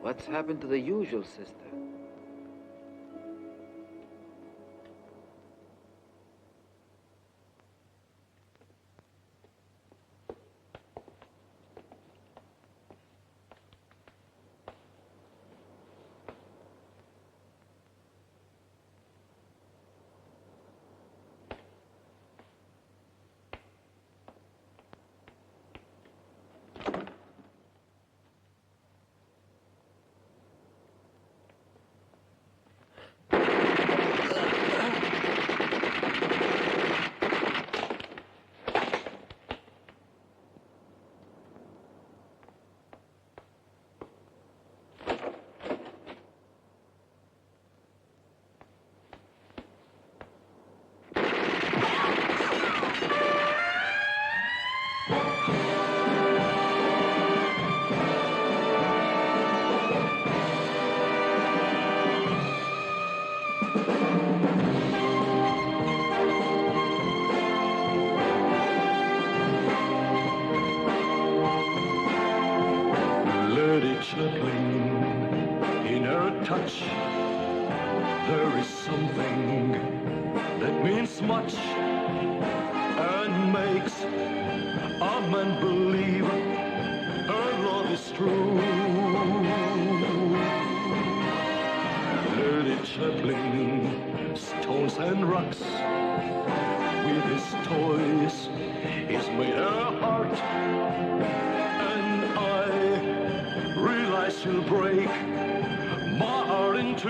What's happened to the usual sister? Chaplin, in her touch, there is something that means much and makes a man believe her love is true. Lady Chaplin, stones and rocks, with his toys, he's made her heart. Realize you'll break my heart in two.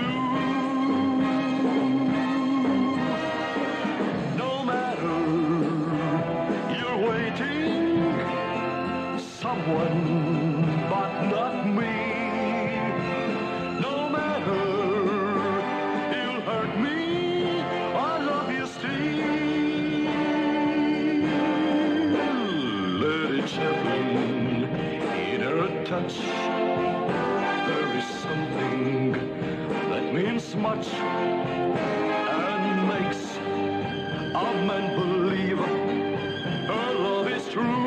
No matter you're waiting, someone but not me. No matter you'll hurt me, I love you still. Lady Chaplin, in her touch, something that means much and makes a man believe her love is true.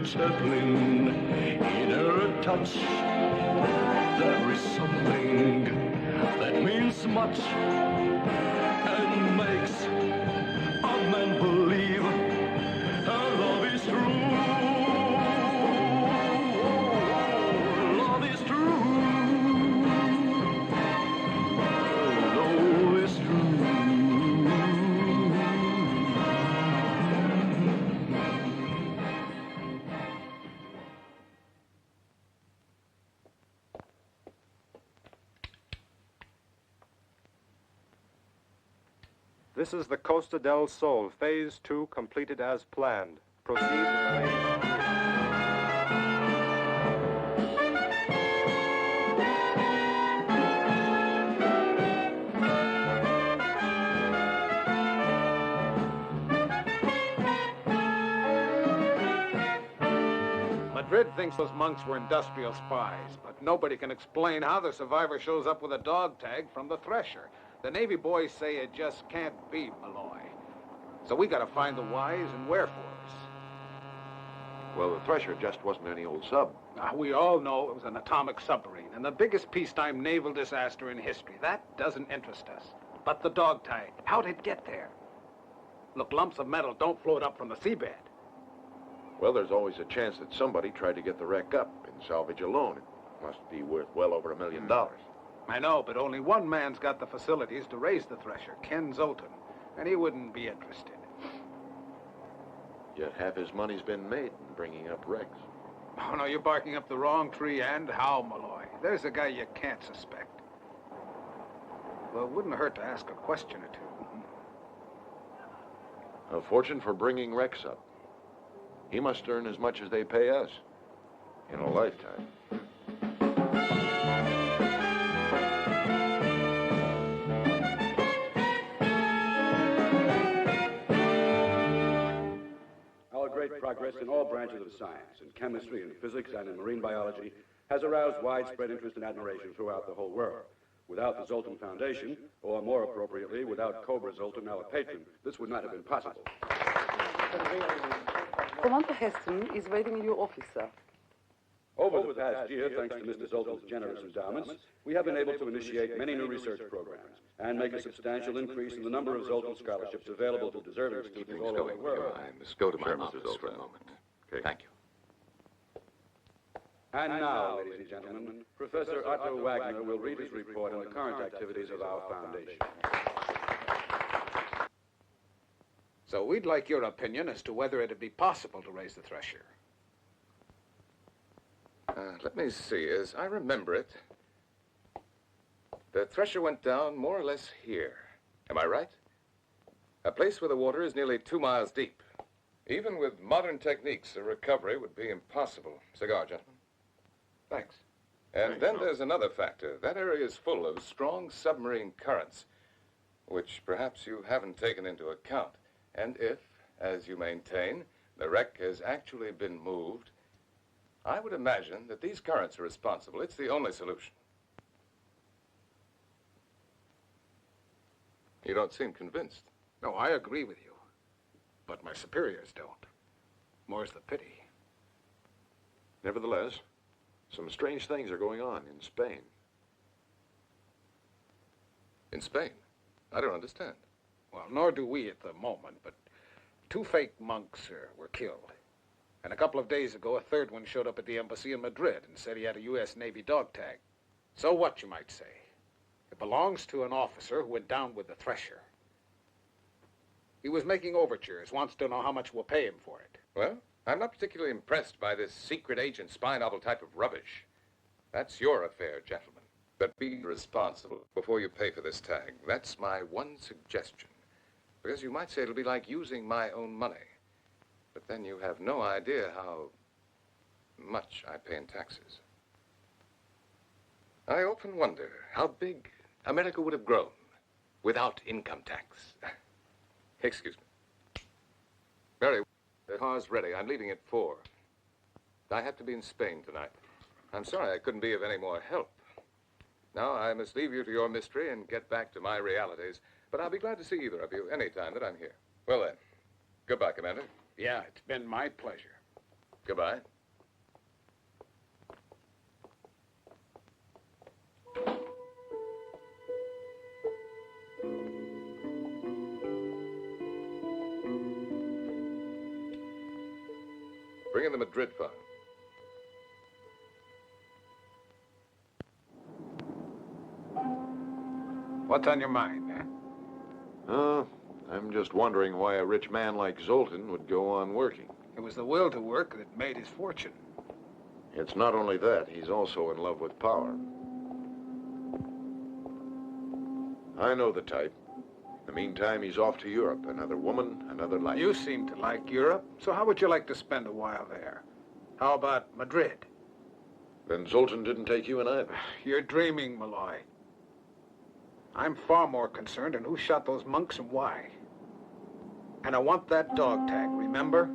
Chaplin, in her touch, there is something that means much and makes a man believe her love is true. Love is true. Love is true. This is the Costa del Sol, Phase 2 completed as planned. Proceed with Phase 3. Madrid thinks those monks were industrial spies, but nobody can explain how the survivor shows up with a dog tag from the Thresher. The Navy boys say it just can't be Malloy. So we gotta find the whys and wherefores. Well, the Thresher just wasn't any old sub. We all know it was an atomic submarine and the biggest peacetime naval disaster in history. That doesn't interest us. But the dog tag, how'd it get there? Look, lumps of metal don't float up from the seabed. Well, there's always a chance that somebody tried to get the wreck up in salvage alone. It must be worth well over $1 million. I know, but only one man's got the facilities to raise the Thresher, Ken Zoltan, and he wouldn't be interested. Yet half his money's been made in bringing up wrecks. Oh, no, you're barking up the wrong tree, and how, Malloy? There's a guy you can't suspect. Well, it wouldn't hurt to ask a question or two. A fortune for bringing wrecks up. He must earn as much as they pay us in a lifetime. Our great progress in all branches of science, in chemistry, in physics, and in marine biology, has aroused widespread interest and admiration throughout the whole world. Without the Zoltan Foundation, or more appropriately, without Cobra Zoltan, our patron, this would not have been possible. Commander Heston is waiting in your office, sir. Over the past year, thanks to Mr. Zoltan's generous endowments, we have been able to initiate many new research programs and make a substantial increase in the number of Zoltan scholarships available to deserving students all over the world. I must go to my office for a moment. Okay. Thank you. And now, ladies and gentlemen, Professor Otto Wagner will read his report on the current activities of our foundation. So we'd like your opinion as to whether it'd be possible to raise the Thresher. Let me see. As I remember it, the Thresher went down more or less here. Am I right? A place where the water is nearly 2 miles deep. Even with modern techniques, a recovery would be impossible. Cigar, gentlemen. Thanks. And then there's another factor. That area is full of strong submarine currents, which perhaps you haven't taken into account. And if, as you maintain, the wreck has actually been moved, I would imagine that these currents are responsible. It's the only solution. You don't seem convinced. No, I agree with you. But my superiors don't. More's the pity. Nevertheless, some strange things are going on in Spain. In Spain? I don't understand. Well, nor do we at the moment, but 2 fake monks were killed. And a couple of days ago, a third one showed up at the embassy in Madrid and said he had a U.S. Navy dog tag. So what, you might say? It belongs to an officer who went down with the Thresher. He was making overtures, wants to know how much we'll pay him for it. Well, I'm not particularly impressed by this secret agent spy novel type of rubbish. That's your affair, gentlemen. But be responsible before you pay for this tag. That's my one suggestion. Because you might say it'll be like using my own money. But then you have no idea how much I pay in taxes. I often wonder how big America would have grown without income tax. Excuse me. Mary, the car's ready. I'm leaving at 4. I have to be in Spain tonight. I'm sorry I couldn't be of any more help. Now I must leave you to your mystery and get back to my realities. But I'll be glad to see either of you any time that I'm here. Well then, goodbye, Commander. Yeah, it's been my pleasure. Goodbye. Bring in the Madrid fund. What's on your mind, eh? I'm just wondering why a rich man like Zoltan would go on working. It was the will to work that made his fortune. It's not only that, he's also in love with power. I know the type. The meantime, he's off to Europe. Another woman, another life. You seem to like Europe, so how would you like to spend a while there? How about Madrid? Then Zoltan didn't take you in either. You're dreaming, Malloy. I'm far more concerned in who shot those monks and why. And I want that dog tag, remember?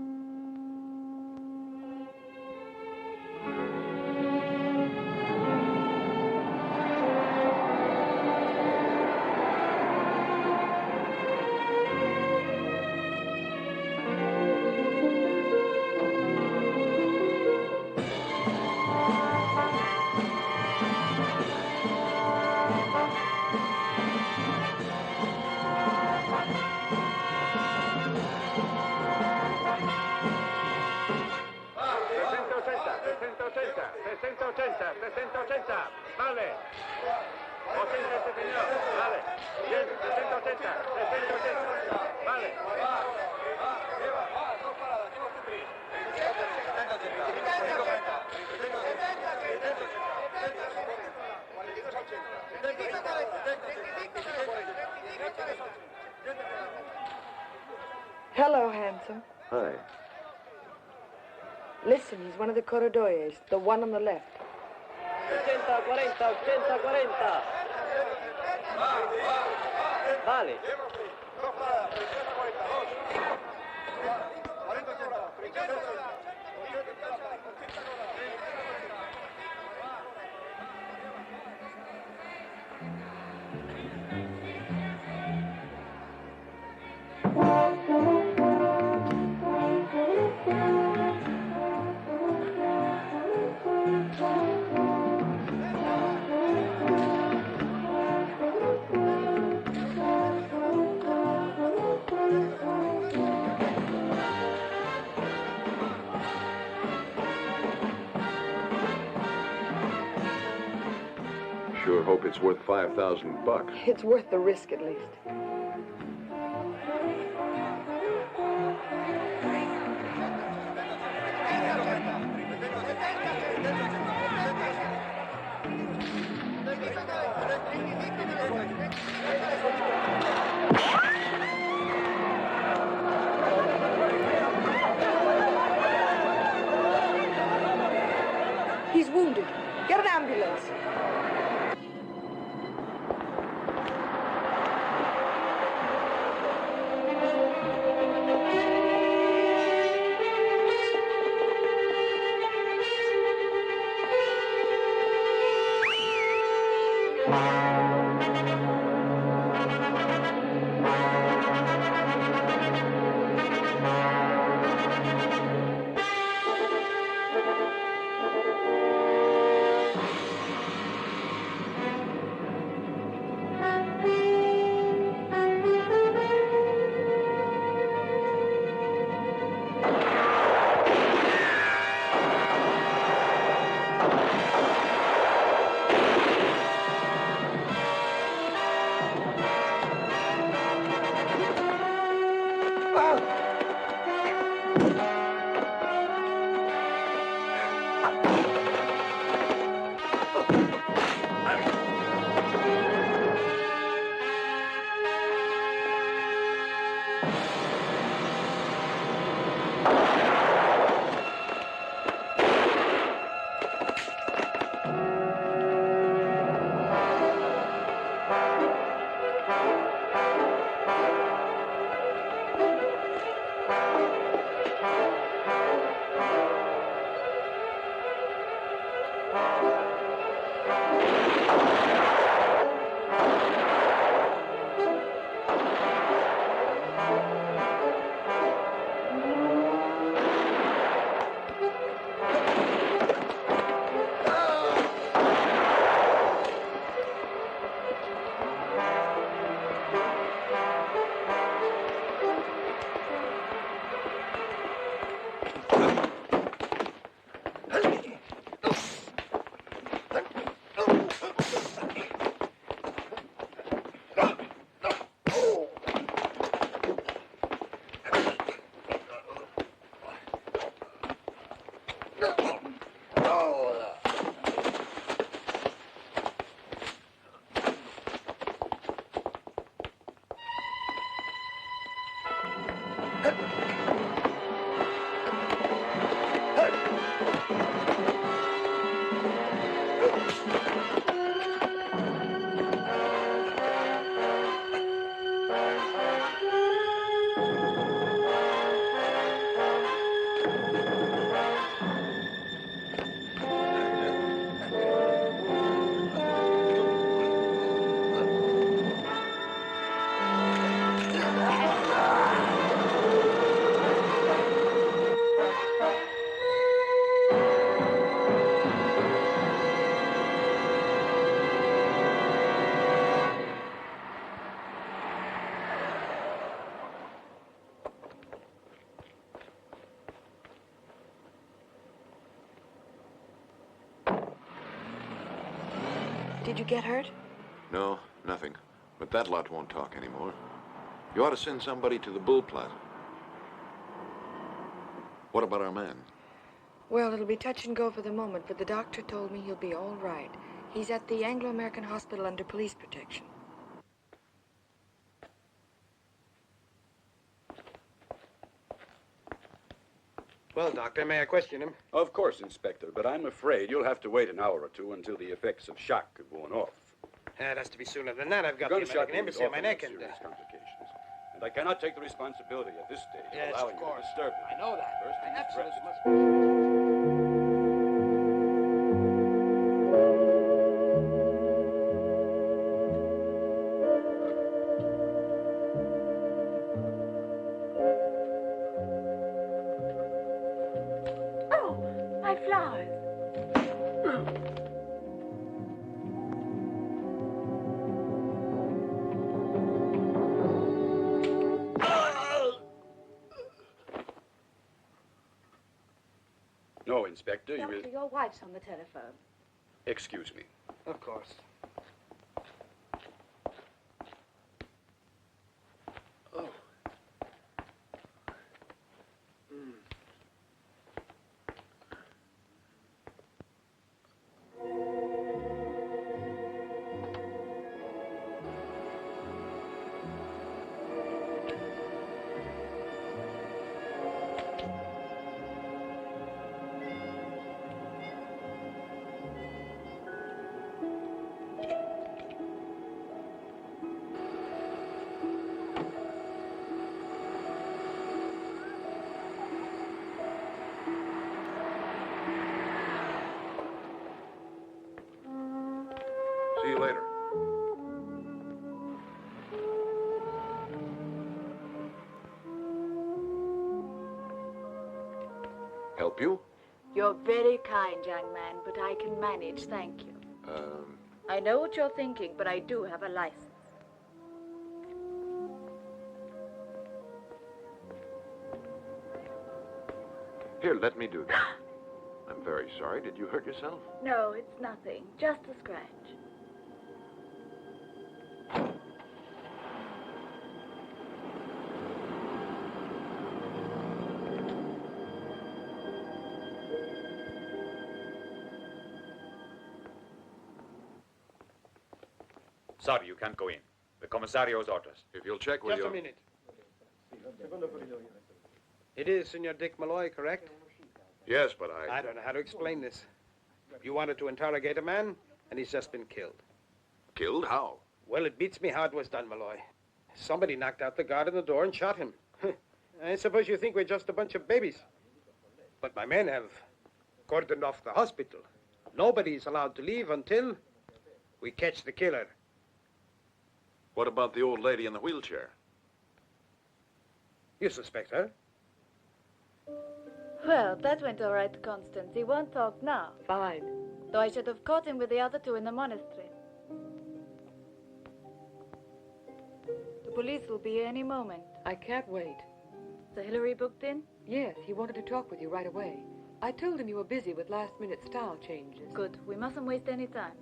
Hello, handsome. Hi. Listen, he's one of the corridores, the one on the left. 80-40. Vale. Sure hope it's worth $5,000. It's worth the risk, at least. He's wounded. Get an ambulance. Did you get hurt? No, nothing. But that lot won't talk anymore. You ought to send somebody to the Bull Plaza. What about our man? Well, it'll be touch and go for the moment, but the doctor told me he'll be all right. He's at the Anglo-American hospital under police protection. Well, Doctor, may I question him? Of course, Inspector, but I'm afraid you'll have to wait an hour or two until the effects of shock have worn off. It has to be sooner than that. I've got the Gunshot American embassy on my neck and... serious complications. And I cannot take the responsibility at this stage Yes, of allowing of you to course. disturb him. I know that. First, I he's absolutely dressed. must... Oh, my flowers. No, Inspector, you will... Doctor, your wife's on the telephone. Excuse me. Of course. See you later. Help you? You're very kind, young man, but I can manage, thank you. I know what you're thinking, but I do have a license. Here, let me do that. I'm very sorry. Did you hurt yourself? No, it's nothing. Just a scratch. Sorry, you can't go in. The commissario's orders. If you'll check with Just a minute. It is Senor Dick Malloy, correct? Yes, but I don't know how to explain this. You wanted to interrogate a man, and he's just been killed. Killed? How? Well, it beats me how it was done, Malloy. Somebody knocked out the guard on the door and shot him. I suppose you think we're just a bunch of babies. But my men have cordoned off the hospital. Nobody's allowed to leave until we catch the killer. What about the old lady in the wheelchair? You suspect her? Well, that went all right, Constance. He won't talk now. Fine. Though I should have caught him with the other two in the monastery. The police will be here any moment. I can't wait. So Hillary booked in? Yes, he wanted to talk with you right away. I told him you were busy with last-minute style changes. Good. We mustn't waste any time.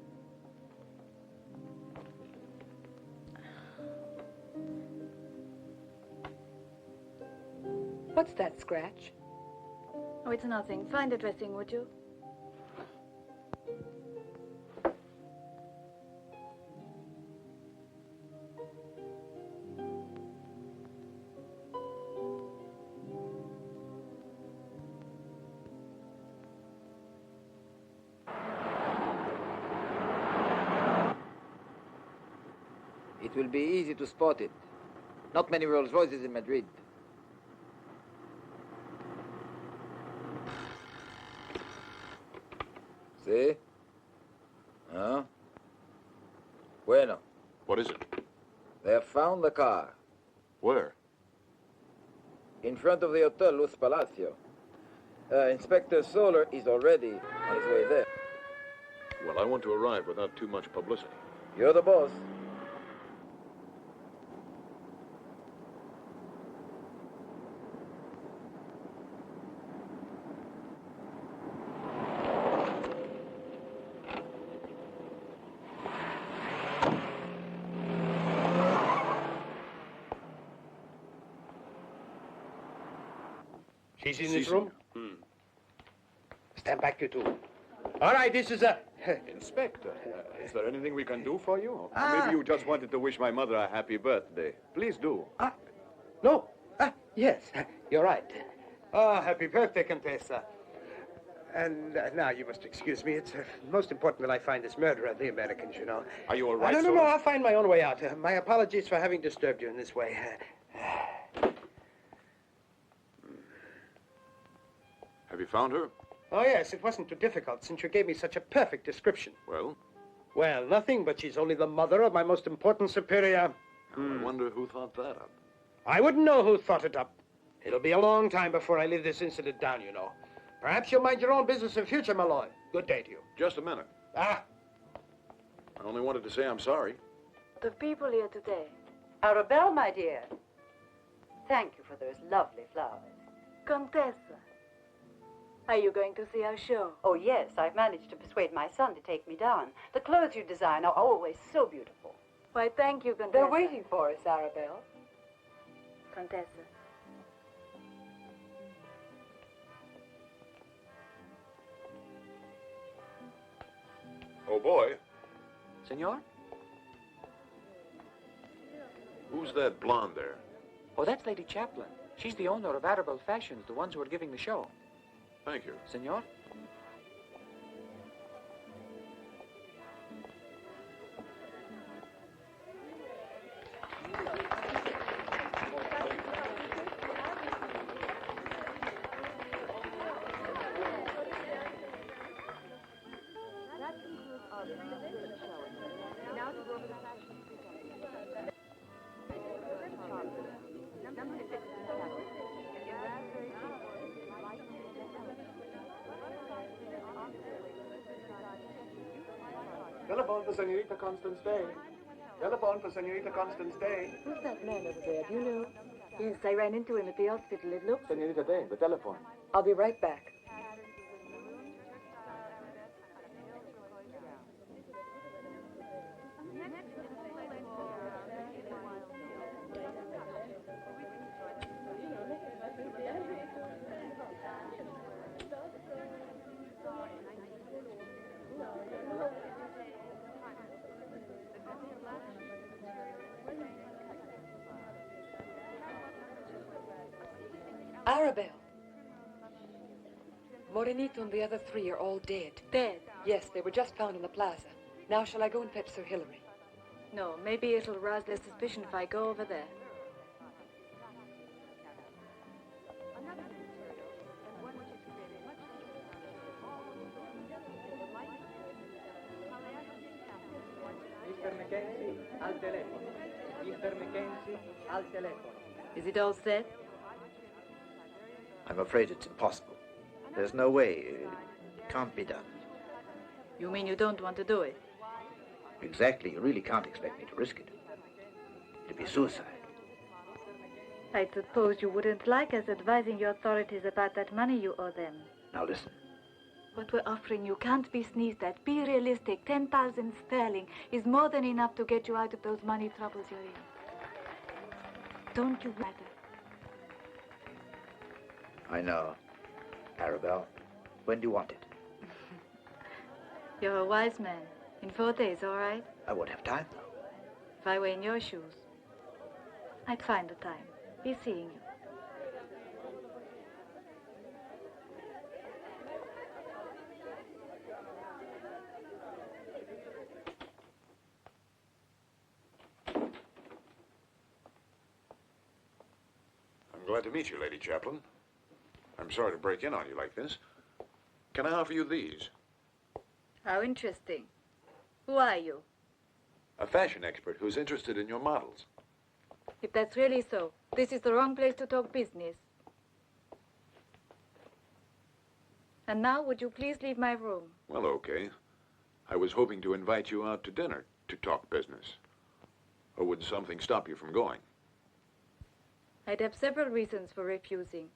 What's that scratch? Oh, it's nothing. Find a dressing, would you? will be easy to spot it. Not many Rolls Royces in Madrid. See? Huh? Bueno. What is it? They have found the car. Where? In front of the Hotel Luz Palacio. Inspector Solar is already on his way there. Well, I want to arrive without too much publicity. You're the boss. She's in this room? Stand back, you two. All right, this is a... Inspector, is there anything we can do for you? Maybe you just wanted to wish my mother a happy birthday. Please do. No. Yes, you're right. Happy birthday, Contessa. And now you must excuse me. It's most important that I find this murderer, the Americans, you know. Are you all right, No, I'll find my own way out. My apologies for having disturbed you in this way. Have you found her? Oh, yes, it wasn't too difficult since you gave me such a perfect description. Well? Well, nothing, but she's only the mother of my most important superior. I wonder who thought that up. I wouldn't know who thought it up. It'll be a long time before I live this incident down, you know. Perhaps you'll mind your own business in future, Malloy. Good day to you. Just a minute. I only wanted to say I'm sorry. The people here today. Arabelle, my dear. Thank you for those lovely flowers. Contessa. Are you going to see our show? Oh, yes. I've managed to persuade my son to take me down. The clothes you design are always so beautiful. Why, thank you, Contessa. They're waiting for us, Arabelle. Contessa. Oh, boy. Senor? Who's that blonde there? Oh, that's Lady Chaplin. She's the owner of Arabelle Fashions, the ones who are giving the show. Thank you. Senor? Telephone for Senorita Constance Day. Telephone for Senorita Constance Day. Who's that man over there? Do you know? Yes, I ran into him at the hospital. It looks... Senorita Day, the telephone. I'll be right back. Arabelle. Morenito and the other three are all dead. Dead? Yes, they were just found in the plaza. Now shall I go and fetch Sir Hilary? No, maybe it'll rouse their suspicion if I go over there. Mr. Mackenzie, al telefono. Mr. Mackenzie, al telefono. Is it all set? I'm afraid it's impossible. There's no way. It can't be done. You mean you don't want to do it? Exactly. You really can't expect me to risk it. It'd be suicide. I suppose you wouldn't like us advising your authorities about that money you owe them. Now listen. What we're offering you can't be sneezed at. Be realistic. 10,000 sterling is more than enough to get you out of those money troubles you're in. Don't you matter? I know. Arabelle, when do you want it? You're a wise man. In 4 days, all right? I won't have time. If I were in your shoes, I'd find the time. Be seeing you. Glad to meet you, Lady Chaplin. I'm sorry to break in on you like this. Can I offer you these? How interesting. Who are you? A fashion expert who's interested in your models. If that's really so, this is the wrong place to talk business. And now, would you please leave my room? Well, okay. I was hoping to invite you out to dinner to talk business. Or would something stop you from going? I'd have several reasons for refusing,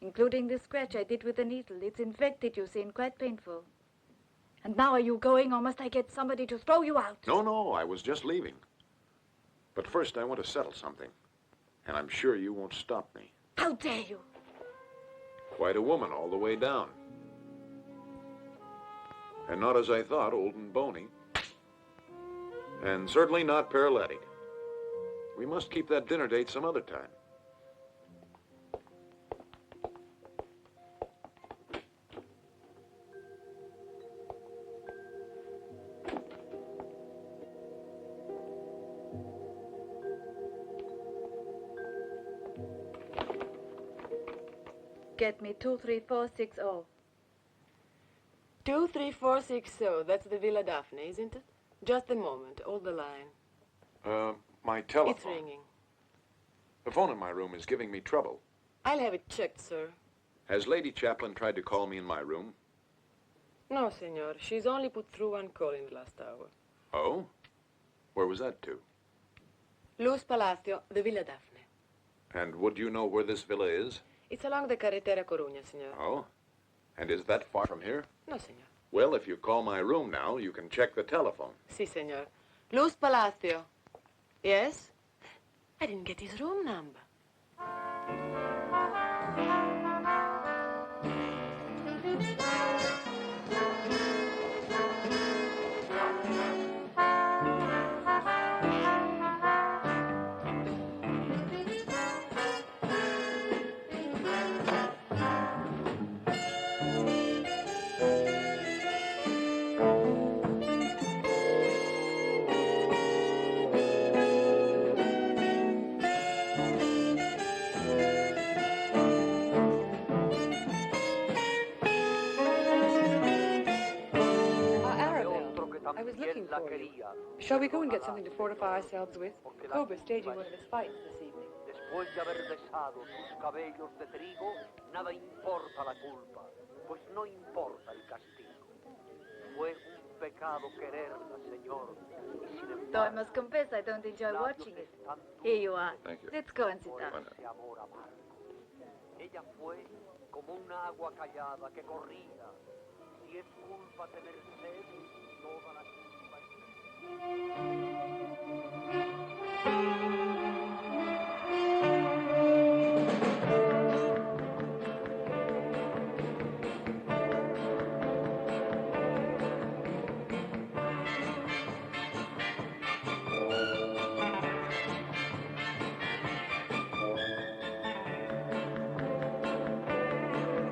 including the scratch I did with the needle. It's infected, you see, and quite painful. And now are you going, or must I get somebody to throw you out? No, I was just leaving. But first I want to settle something. And I'm sure you won't stop me. How dare you? Quite a woman all the way down. And not as I thought, old and bony. And certainly not paralytic. We must keep that dinner date some other time. Get me 23460. 23460, that's the Villa Daphne, isn't it? Just a moment, hold the line. My telephone. It's ringing. The phone in my room is giving me trouble. I'll have it checked, sir. Has Lady Chaplin tried to call me in my room? No, senor. She's only put through one call in the last hour. Oh? Where was that to? Luz Palacio, the Villa Daphne. And would you know where this villa is? It's along the Carretera Coruña, senor. Oh? And is that far from here? No, senor. Well, if you call my room now, you can check the telephone. Si, senor. Luz Palacio. Yes? I didn't get his room number. I was looking for you. Shall we go and get something to fortify ourselves with? Cobra's staging one of his fights this evening. Después de haber besado tus cabellos de trigo, nada importa la culpa, pues no importa el castigo. Fue un pecado quererla, Señor, y sin Though I embargo, must confess I don't enjoy watching it. Here you are. Thank you. Let's go and sit down. ese amor amargo. Ella fue como un agua callada que corría. Si es culpa tener sed, toda la culpa es...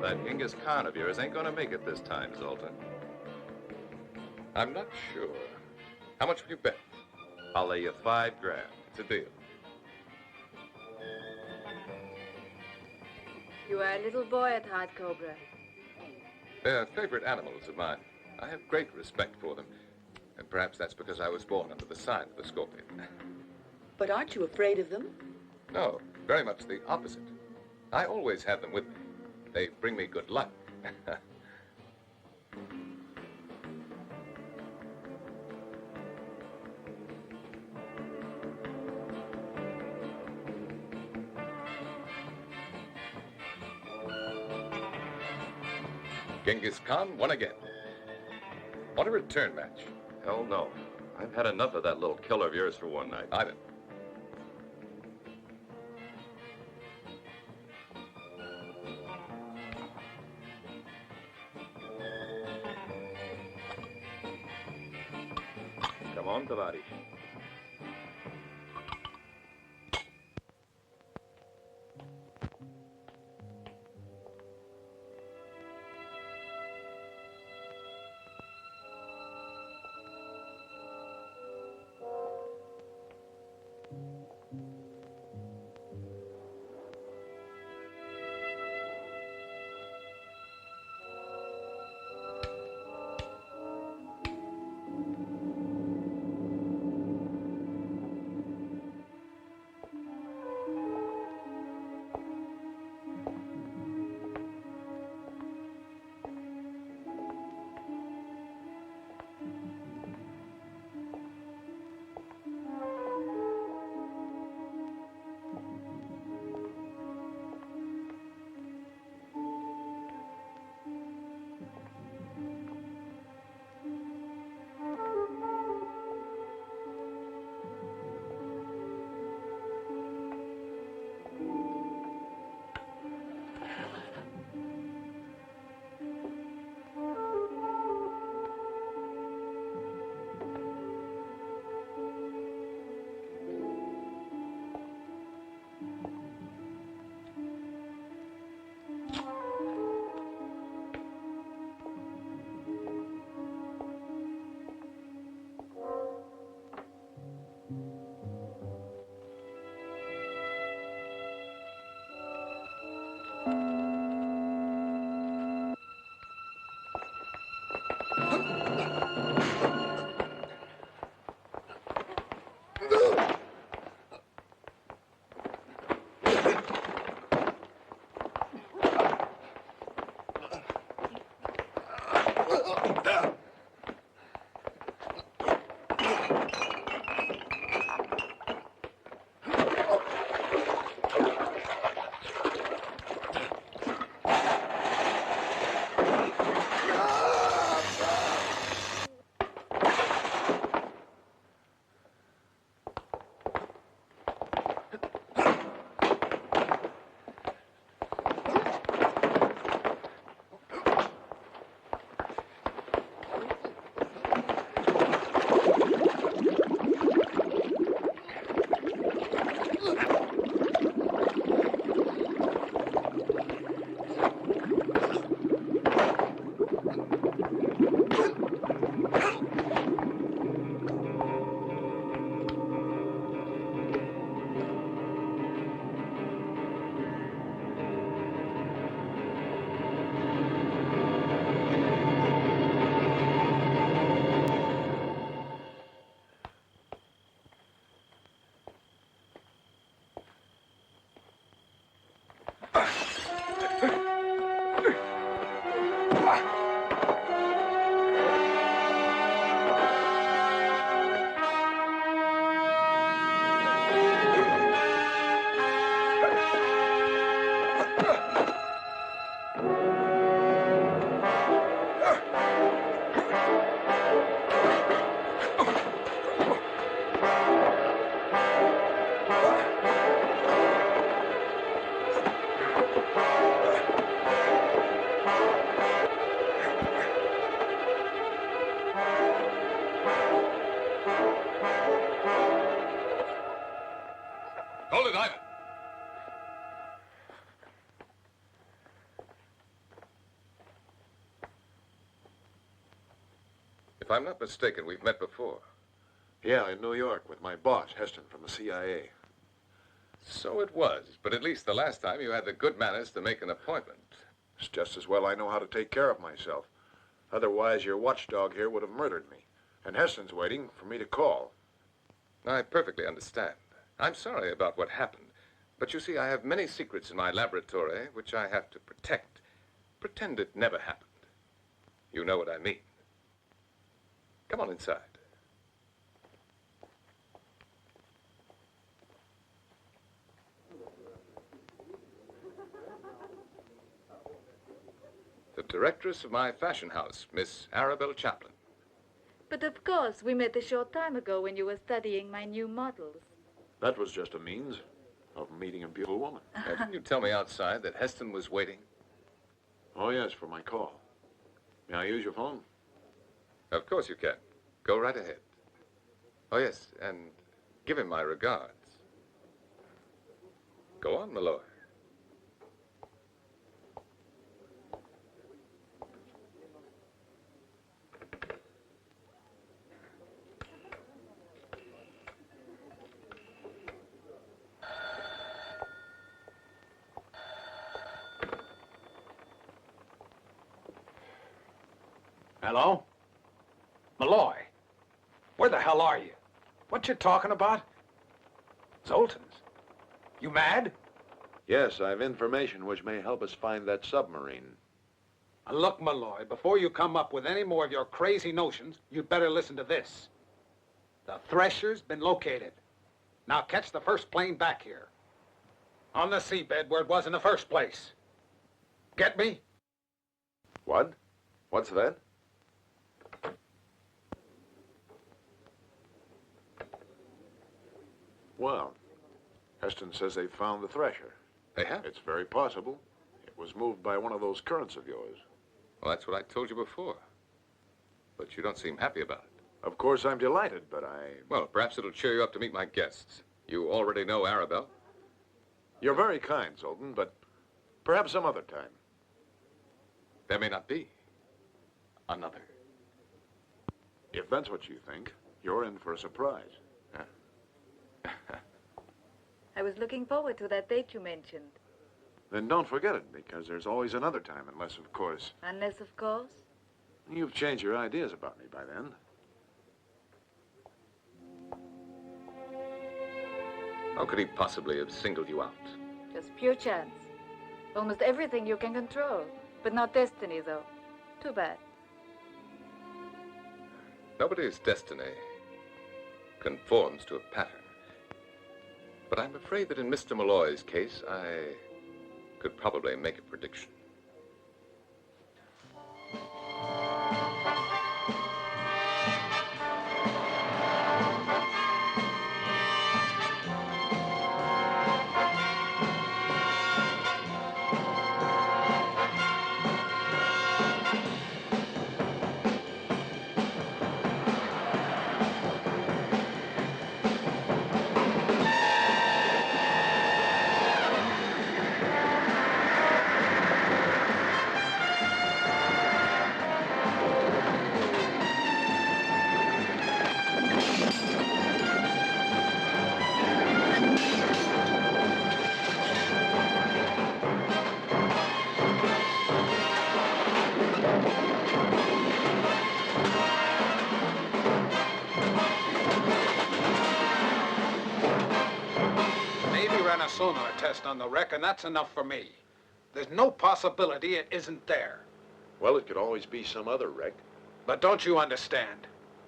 That Genghis Khan of yours ain't gonna make it this time, Zoltan. I'm not sure. How much will you bet? I'll lay you $5 grand. It's a deal. You are a little boy at heart, Cobra. They're favorite animals of mine. I have great respect for them. And perhaps that's because I was born under the sign of the scorpion. But aren't you afraid of them? No, very much the opposite. I always have them with me. They bring me good luck. Genghis Khan won again. Want a return match? Hell no. I've had enough of that little killer of yours for one night. Ivan. Come on, Tavares. Hold it, Ivan. If I'm not mistaken, we've met before. Yeah, in New York with my boss, Heston, from the CIA. So it was, but at least the last time you had the good manners to make an appointment. It's just as well I know how to take care of myself. Otherwise, your watchdog here would have murdered me. And Heston's waiting for me to call. I perfectly understand. I'm sorry about what happened. But you see, I have many secrets in my laboratory which I have to protect. Pretend it never happened. You know what I mean. Come on inside. The directress of my fashion house, Miss Arabella Chaplin. But of course, we met a short time ago when you were studying my new models. That was just a means of meeting a beautiful woman. Didn't you tell me outside that Heston was waiting? Oh, yes, for my call. May I use your phone? Of course you can. Go right ahead. Oh, yes, and give him my regards. Go on, Malloy. Hello? Malloy? Where the hell are you? What you talking about? Zoltan's? You mad? Yes, I have information which may help us find that submarine. Look, Malloy, before you come up with any more of your crazy notions, you'd better listen to this. The Thresher's been located. Now catch the first plane back here. On the seabed where it was in the first place. Get me? What? What's that? Well, Heston says they found the Thresher. They have? It's very possible. It was moved by one of those currents of yours. Well, that's what I told you before. But you don't seem happy about it. Of course, I'm delighted, but Well, perhaps it'll cheer you up to meet my guests. You already know Arabelle. You're very kind, Zoltan, but perhaps some other time. There may not be another. If that's what you think, you're in for a surprise. I was looking forward to that date you mentioned. Then don't forget it, because there's always another time, unless, of course, Unless, of course. you've changed your ideas about me by then. How could he possibly have singled you out? Just pure chance. Almost everything you can control. But not destiny, though. Too bad. Nobody's destiny conforms to a pattern. But I'm afraid that in Mr. Malloy's case, I could probably make a prediction. Navy ran a sonar test on the wreck, and that's enough for me. There's no possibility it isn't there. Well, it could always be some other wreck. But don't you understand?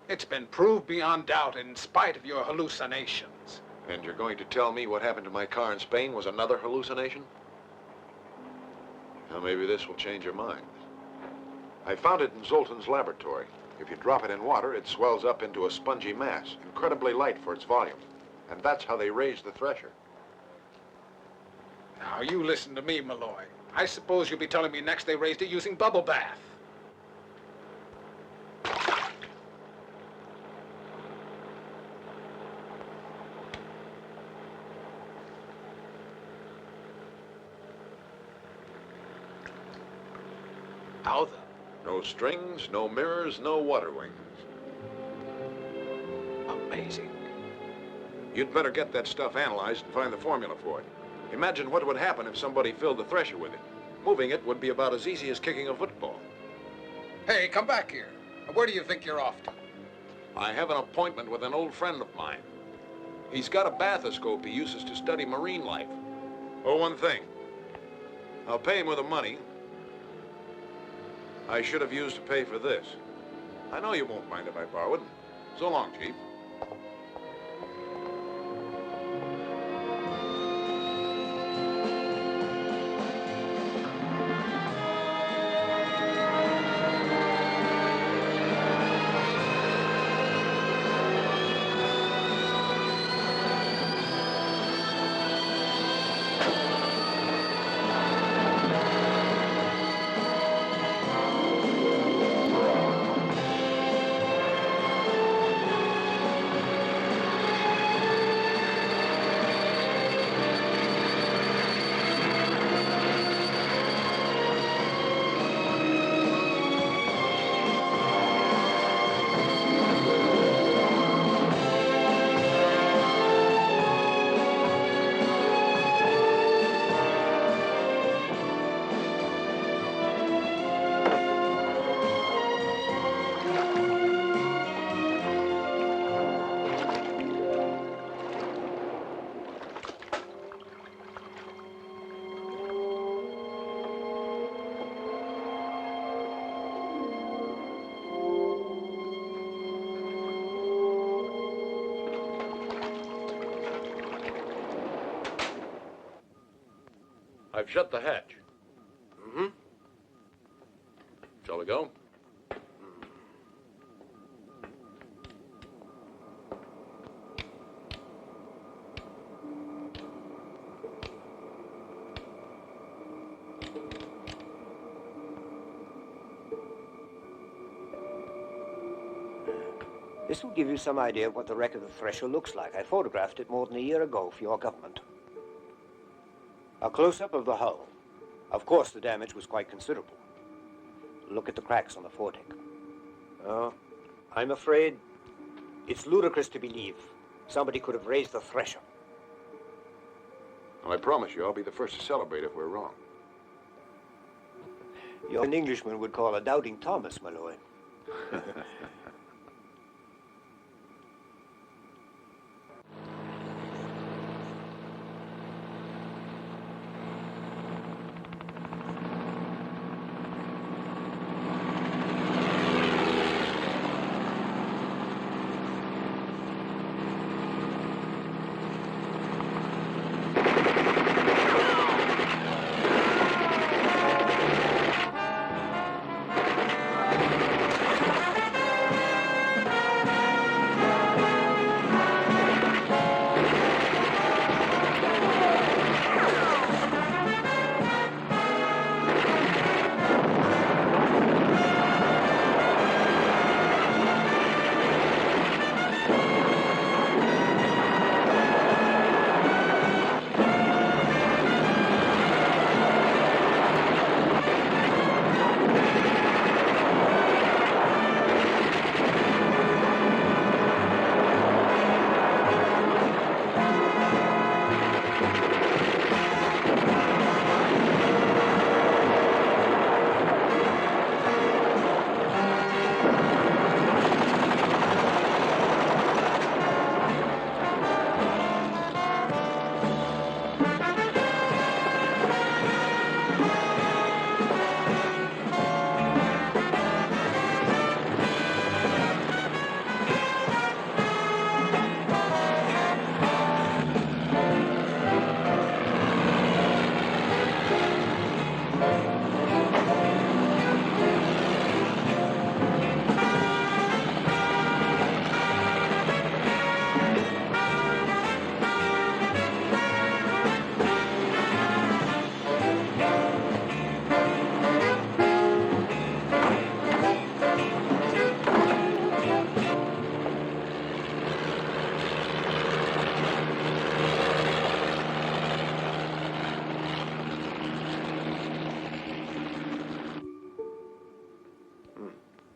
It's been proved beyond doubt in spite of your hallucinations. And you're going to tell me what happened to my car in Spain was another hallucination? Now, maybe this will change your mind. I found it in Zoltan's laboratory. If you drop it in water, it swells up into a spongy mass, incredibly light for its volume. And that's how they raised the thresher. Now, you listen to me, Malloy. I suppose you'll be telling me next they raised it using bubble bath. How the... No strings, no mirrors, no water wings. Amazing. You'd better get that stuff analyzed and find the formula for it. Imagine what would happen if somebody filled the thresher with it. Moving it would be about as easy as kicking a football. Hey, come back here. Where do you think you're off to? I have an appointment with an old friend of mine. He's got a bathoscope he uses to study marine life. Oh, one thing. I'll pay him with the money I should have used to pay for this. I know you won't mind if I borrow it. So long, Chief. I've shut the hatch. Mm-hmm. Shall we go? This will give you some idea of what the wreck of the Thresher looks like. I photographed it more than a year ago for your government. A close-up of the hull. Of course, the damage was quite considerable. Look at the cracks on the foredeck. I'm afraid it's ludicrous to believe somebody could have raised the Thresher. Well, I promise you, I'll be the first to celebrate if we're wrong. You're an Englishman would call a doubting Thomas, my lord.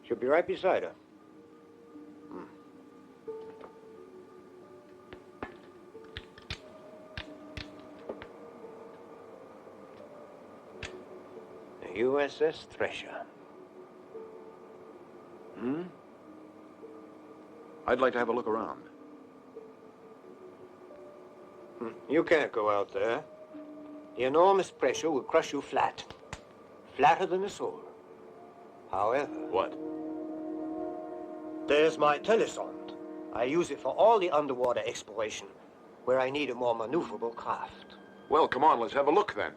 She'll be right beside her. The USS Thresher. I'd like to have a look around. You can't go out there. The enormous pressure will crush you flat. Flatter than a soul. However... What? There's my telesonde. I use it for all the underwater exploration, where I need a more maneuverable craft. Well, come on, let's have a look then.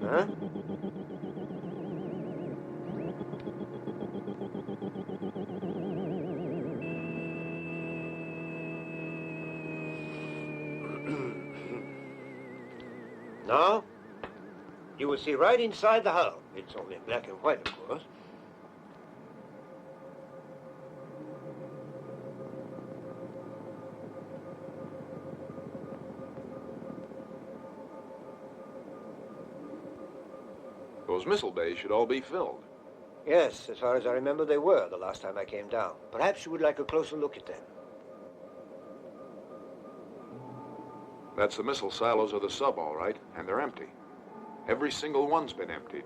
Huh? Now, you will see right inside the hull. It's only black and white, of course. Those missile bays should all be filled. Yes, as far as I remember, they were the last time I came down. Perhaps you would like a closer look at them. That's the missile silos of the sub, all right, and they're empty. Every single one's been emptied.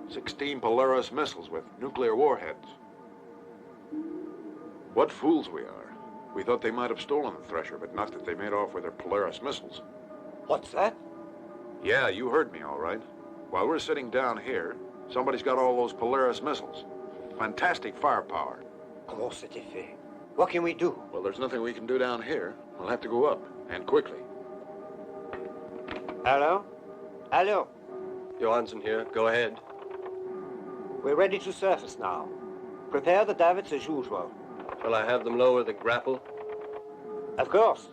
16 Polaris missiles with nuclear warheads. What fools we are. We thought they might have stolen the Thresher, but not that they made off with their Polaris missiles. What's that? Yeah, you heard me all right. While we're sitting down here, somebody's got all those Polaris missiles. Fantastic firepower. Comment c'était fait? What can we do? Well, there's nothing we can do down here. We'll have to go up, and quickly. Hello? Hello? Johansson here. Go ahead. We're ready to surface now. Prepare the davits as usual. Shall I have them lower the grapple? Of course.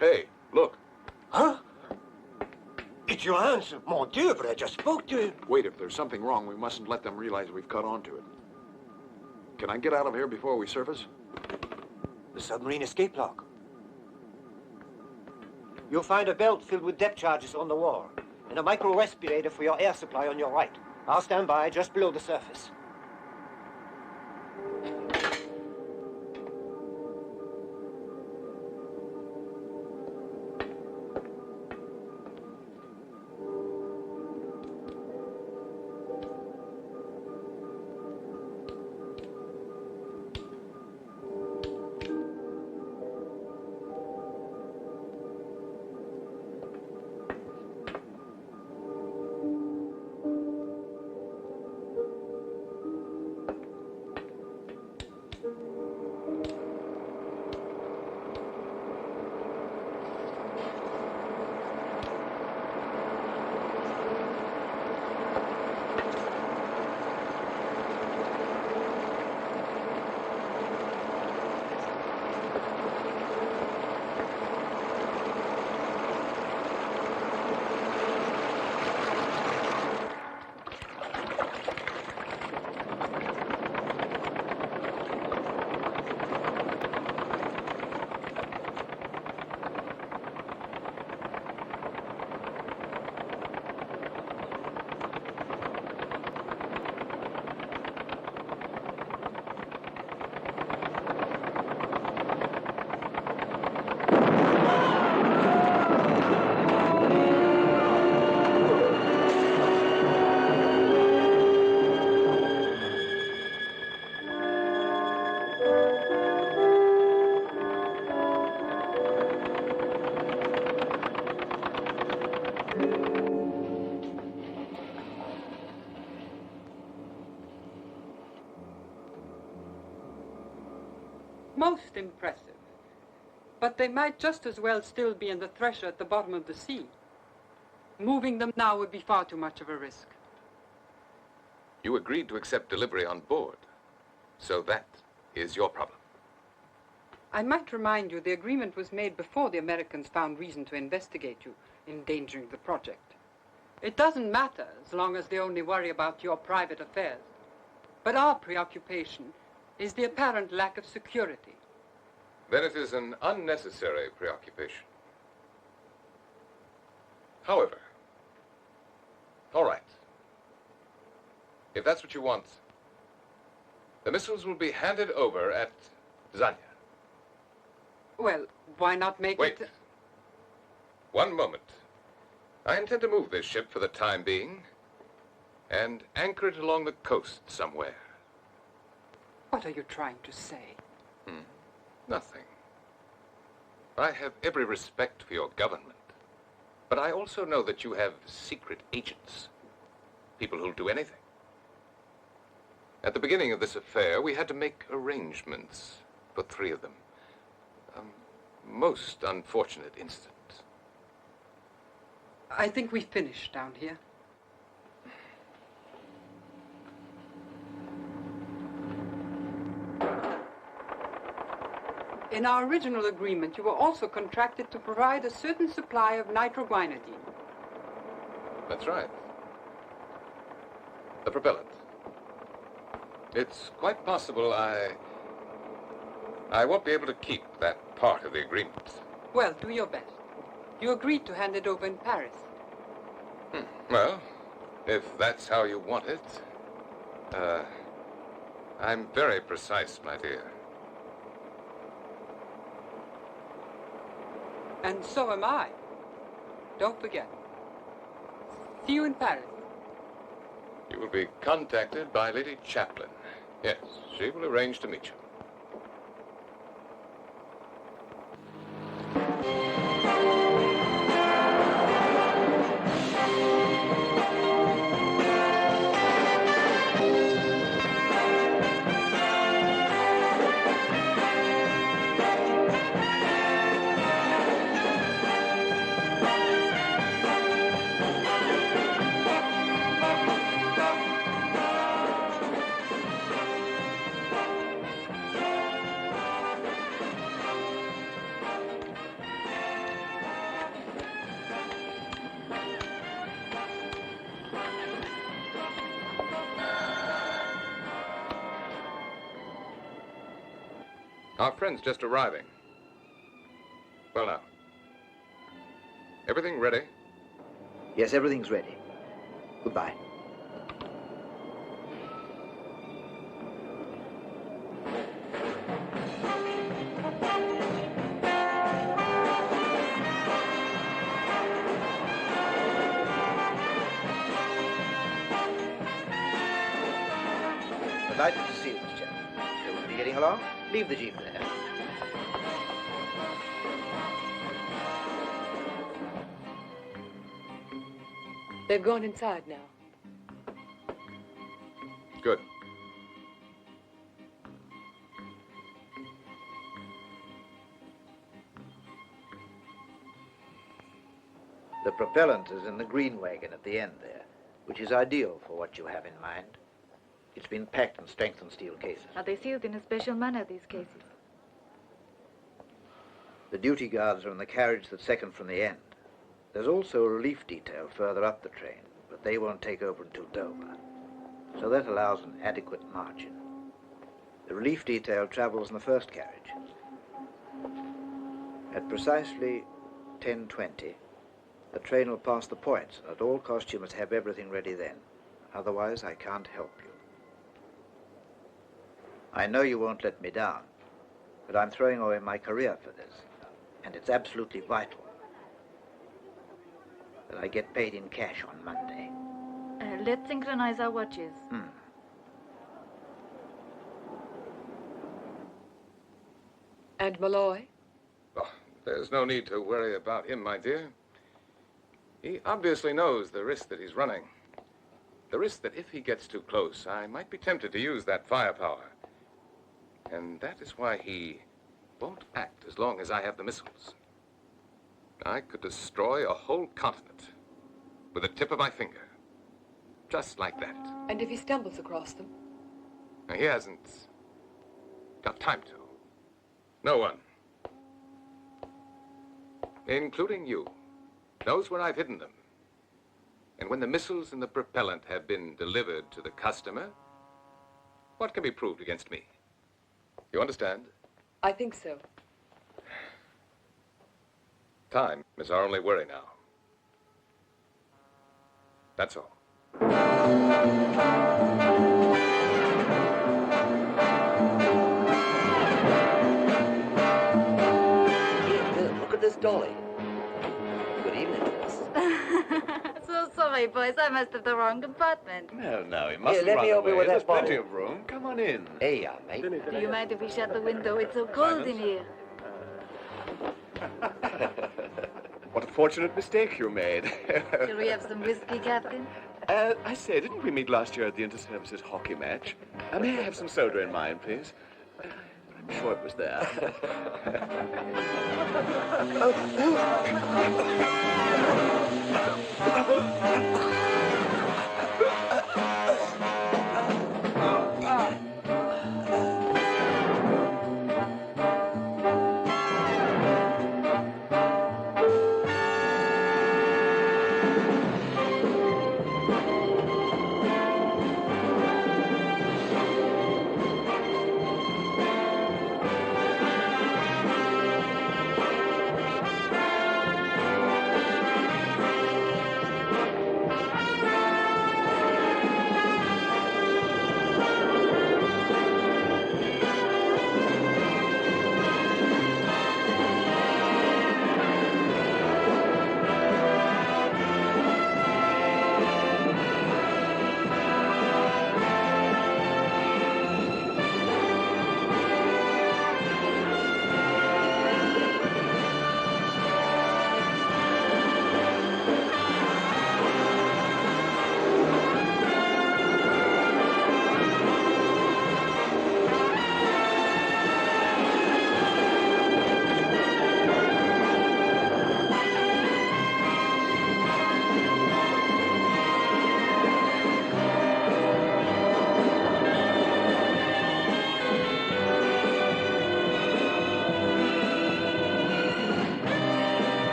Hey, look. Huh? It's your answer, mon Dieu, but I just spoke to him. Wait, if there's something wrong, we mustn't let them realize we've caught on to it. Can I get out of here before we surface? The submarine escape lock. You'll find a belt filled with depth charges on the wall, and a micro respirator for your air supply on your right. I'll stand by just below the surface. Most impressive. But they might just as well still be in the thresher at the bottom of the sea. Moving them now would be far too much of a risk. You agreed to accept delivery on board. So that is your problem. I might remind you the agreement was made before the Americans found reason to investigate you, endangering the project. It doesn't matter as long as they only worry about your private affairs. But our preoccupation is the apparent lack of security. Then it is an unnecessary preoccupation. However, all right. If that's what you want, the missiles will be handed over at Zanya. Well, why not make Wait. it... One moment. I intend to move this ship for the time being and anchor it along the coast somewhere. What are you trying to say? Nothing. I have every respect for your government, but I also know that you have secret agents, people who'll do anything. At the beginning of this affair, we had to make arrangements for 3 of them. Most unfortunate incident. I think we finished down here. In our original agreement, you were also contracted to provide a certain supply of nitroguanidine. That's right. The propellant. It's quite possible I won't be able to keep that part of the agreement. Well, do your best. You agreed to hand it over in Paris. Well, if that's how you want it, I'm very precise, my dear. And so am I. Don't forget. See you in Paris. You will be contacted by Lady Chaplin. Yes, she will arrange to meet you. Our friend's just arriving. Well, now. Everything ready? Yes, everything's ready. Goodbye. Delighted to see you, Miss Chaplin. Shall we be getting along? Leave the jeep there. They've gone inside now. Good. The propellant is in the green wagon at the end there, which is ideal for what you have in mind. It's been packed in strengthened steel cases. Are they sealed in a special manner, these cases? The duty guards are in the carriage that's second from the end. There's also a relief detail further up the train, but they won't take over until Dover. So that allows an adequate margin. The relief detail travels in the first carriage. At precisely 10:20, the train will pass the points, and at all costs you must have everything ready then. Otherwise, I can't help you. I know you won't let me down, but I'm throwing away my career for this, and it's absolutely vital that I get paid in cash on Monday. Let's synchronize our watches. And Malloy? Oh, there's no need to worry about him, my dear. He obviously knows the risk that he's running. The risk that if he gets too close, I might be tempted to use that firepower. And that is why he won't act as long as I have the missiles. I could destroy a whole continent with the tip of my finger. Just like that. And if he stumbles across them? Now, he hasn't got time to. No one, including you, knows where I've hidden them. And when the missiles and the propellant have been delivered to the customer, what can be proved against me? You understand? I think so. Time is our only worry now. That's all. Look at this dolly. Good evening, miss. So sorry, boys. I must have the wrong compartment. No, you mustn't let run me help you away. with There's that plenty bottle. of room. Come on in. Hey, mate. Do you mind if we shut the window? It's so cold in here. What a fortunate mistake you made. Shall we have some whiskey, Captain? I say, didn't we meet last year at the Inter-Services hockey match? May I have some soda in mine, please? I'm sure it was there.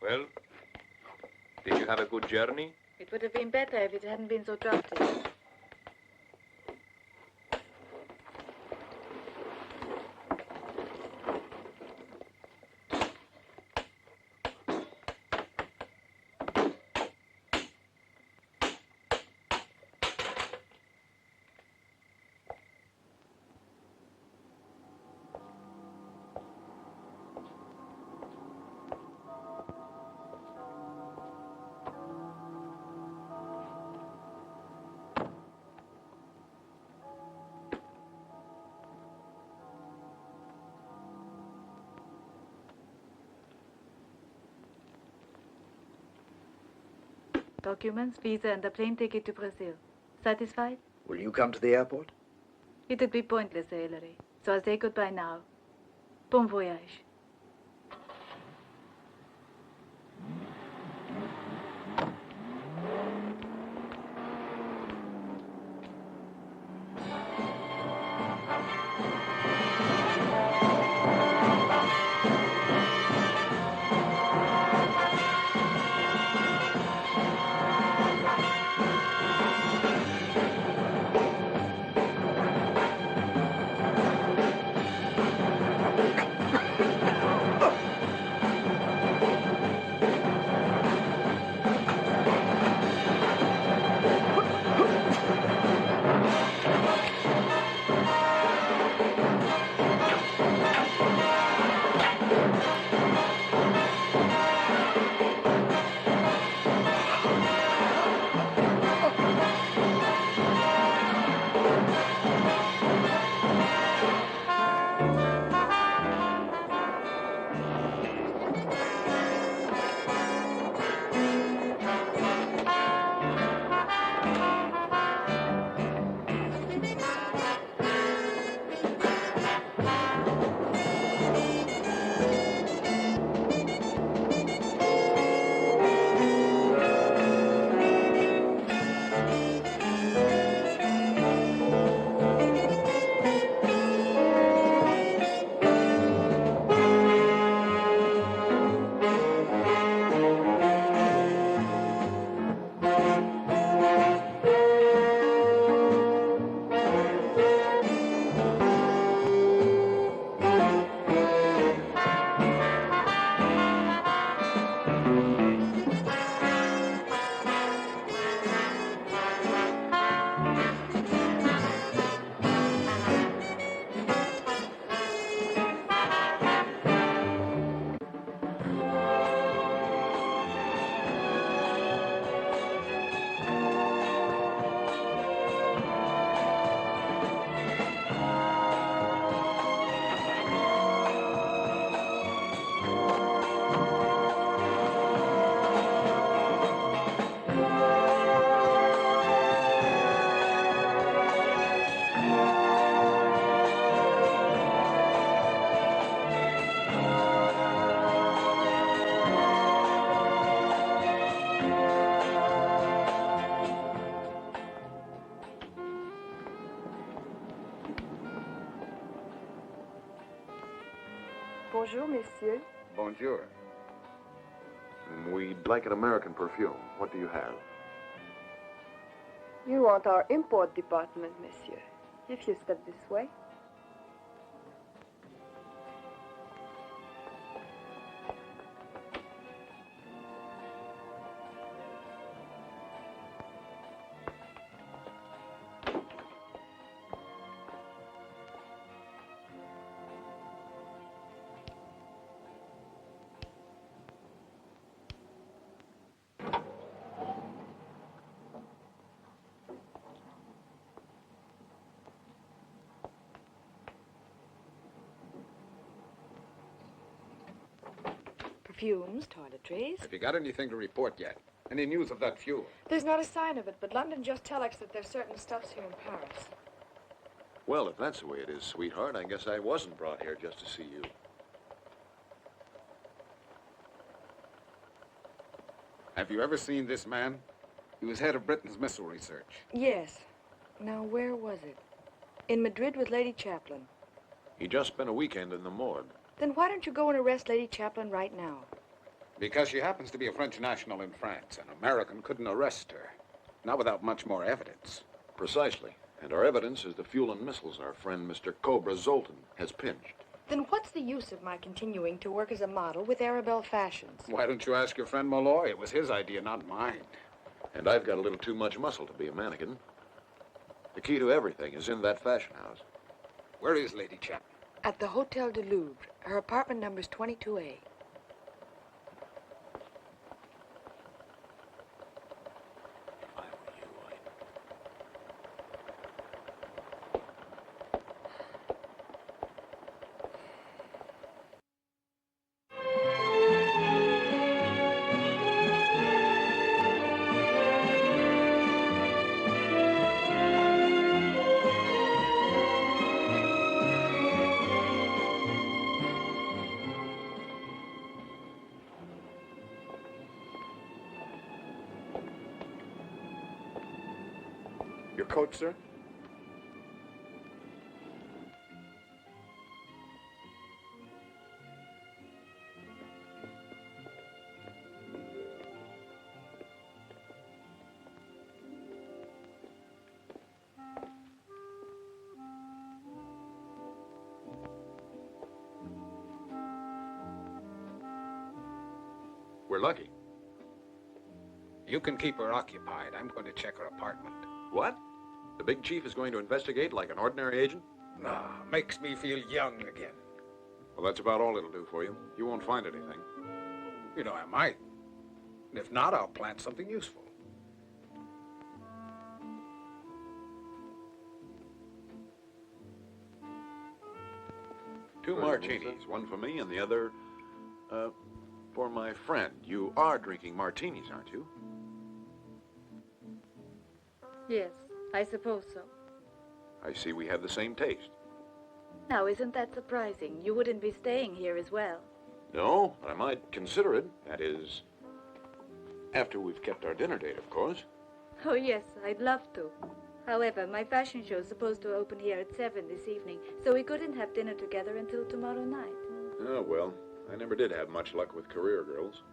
Well, did you have a good journey? It would have been better if it hadn't been so drafty. Documents, visa, and a plane ticket to Brazil. Satisfied? Will you come to the airport? It'd be pointless, Hilary. So I'll say goodbye now. Bon voyage. Bonjour, messieurs. Bonjour. We'd like an American perfume. What do you have? You want our import department, monsieur. If you step this way. Perfumes, toiletries. Have you got anything to report yet? Any news of that fuel? There's not a sign of it, but London just telex that there's certain stuffs here in Paris. Well, if that's the way it is, sweetheart, I guess I wasn't brought here just to see you. Have you ever seen this man? He was head of Britain's missile research. Yes. Now, where was it? In Madrid with Lady Chaplin. He just spent a weekend in the morgue. Then why don't you go and arrest Lady Chaplin right now? Because she happens to be a French national in France. An American couldn't arrest her. Not without much more evidence. Precisely. And our evidence is the fuel and missiles our friend Mr. Cobra Zoltan has pinched. Then what's the use of my continuing to work as a model with Arabelle Fashions? Why don't you ask your friend Malloy? It was his idea, not mine. And I've got a little too much muscle to be a mannequin. The key to everything is in that fashion house. Where is Lady Chaplin? At the Hotel du Louvre. Her apartment number's 22A. Your coat, sir? We're lucky. You can keep her occupied. I'm going to check her apartment. What? The big chief is going to investigate like an ordinary agent? Nah, makes me feel young again. Well, that's about all it'll do for you. You won't find anything. You know, I might. And if not, I'll plant something useful. Two martinis, one for me and the other, for my friend. You are drinking martinis, aren't you? Yes, I suppose so. I see we have the same taste. Now, isn't that surprising? You wouldn't be staying here as well. No, but I might consider it. That is, after we've kept our dinner date, of course. Oh, yes, I'd love to. However, my fashion show is supposed to open here at 7 this evening, so we couldn't have dinner together until tomorrow night. Oh, well, I never did have much luck with career girls.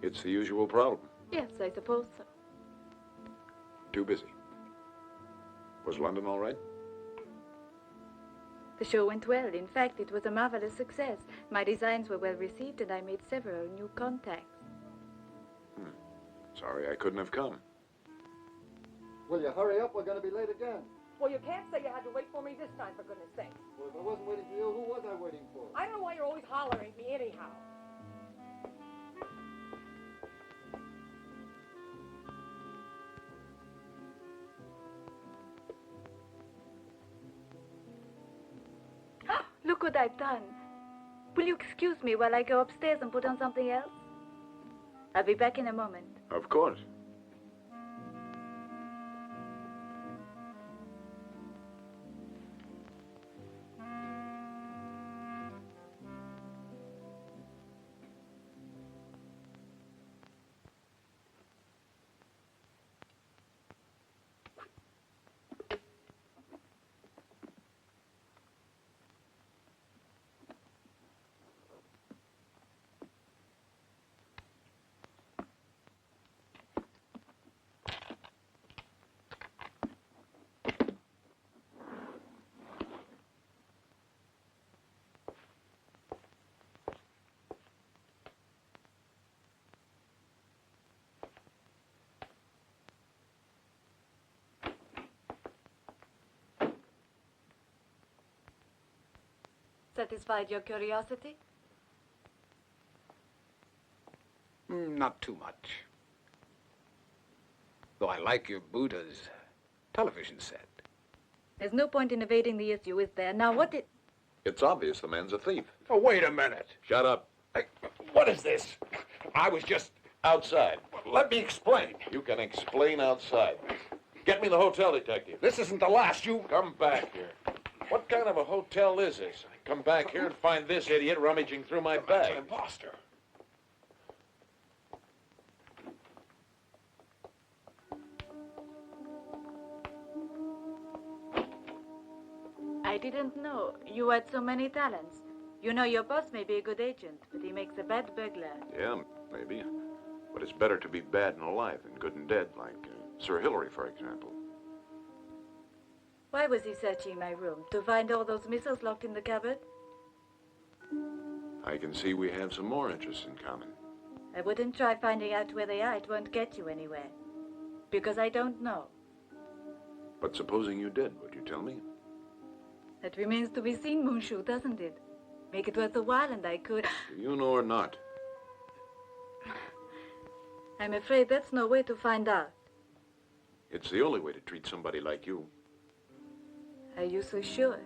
It's the usual problem. Yes, I suppose so. Too busy. Was London all right? The show went well. In fact, it was a marvelous success. My designs were well received, and I made several new contacts. Sorry I couldn't have come. Will you hurry up? We're going to be late again. Well, you can't say you had to wait for me this time, for goodness sake. Well, if I wasn't waiting for you, who was I waiting for? I don't know why you're always hollering at me anyhow. Look what I've done. Will you excuse me while I go upstairs and put on something else? I'll be back in a moment. Of course. Satisfied your curiosity? Not too much. Though I like your Buddha's television set. There's no point in evading the issue, is there? Now, what did... It's obvious the man's a thief. Oh, wait a minute. Shut up. What is this? I was just... Outside. Let me explain. You can explain outside. Get me the hotel detective. This isn't the last. You... Come back here. What kind of a hotel is this? I come back here and find this idiot rummaging through my bag. An imposter. I didn't know you had so many talents. You know, your boss may be a good agent, but he makes a bad burglar. Yeah, maybe. But it's better to be bad and alive than good and dead, like Sir Hilary, for example. Why was he searching my room? To find all those missiles locked in the cupboard? I can see we have some more interests in common. I wouldn't try finding out where they are. It won't get you anywhere. Because I don't know. But supposing you did, would you tell me? That remains to be seen, Monsieur, doesn't it? Make it worth the while and I could... Do you know or not? I'm afraid that's no way to find out. It's the only way to treat somebody like you. Are you so sure?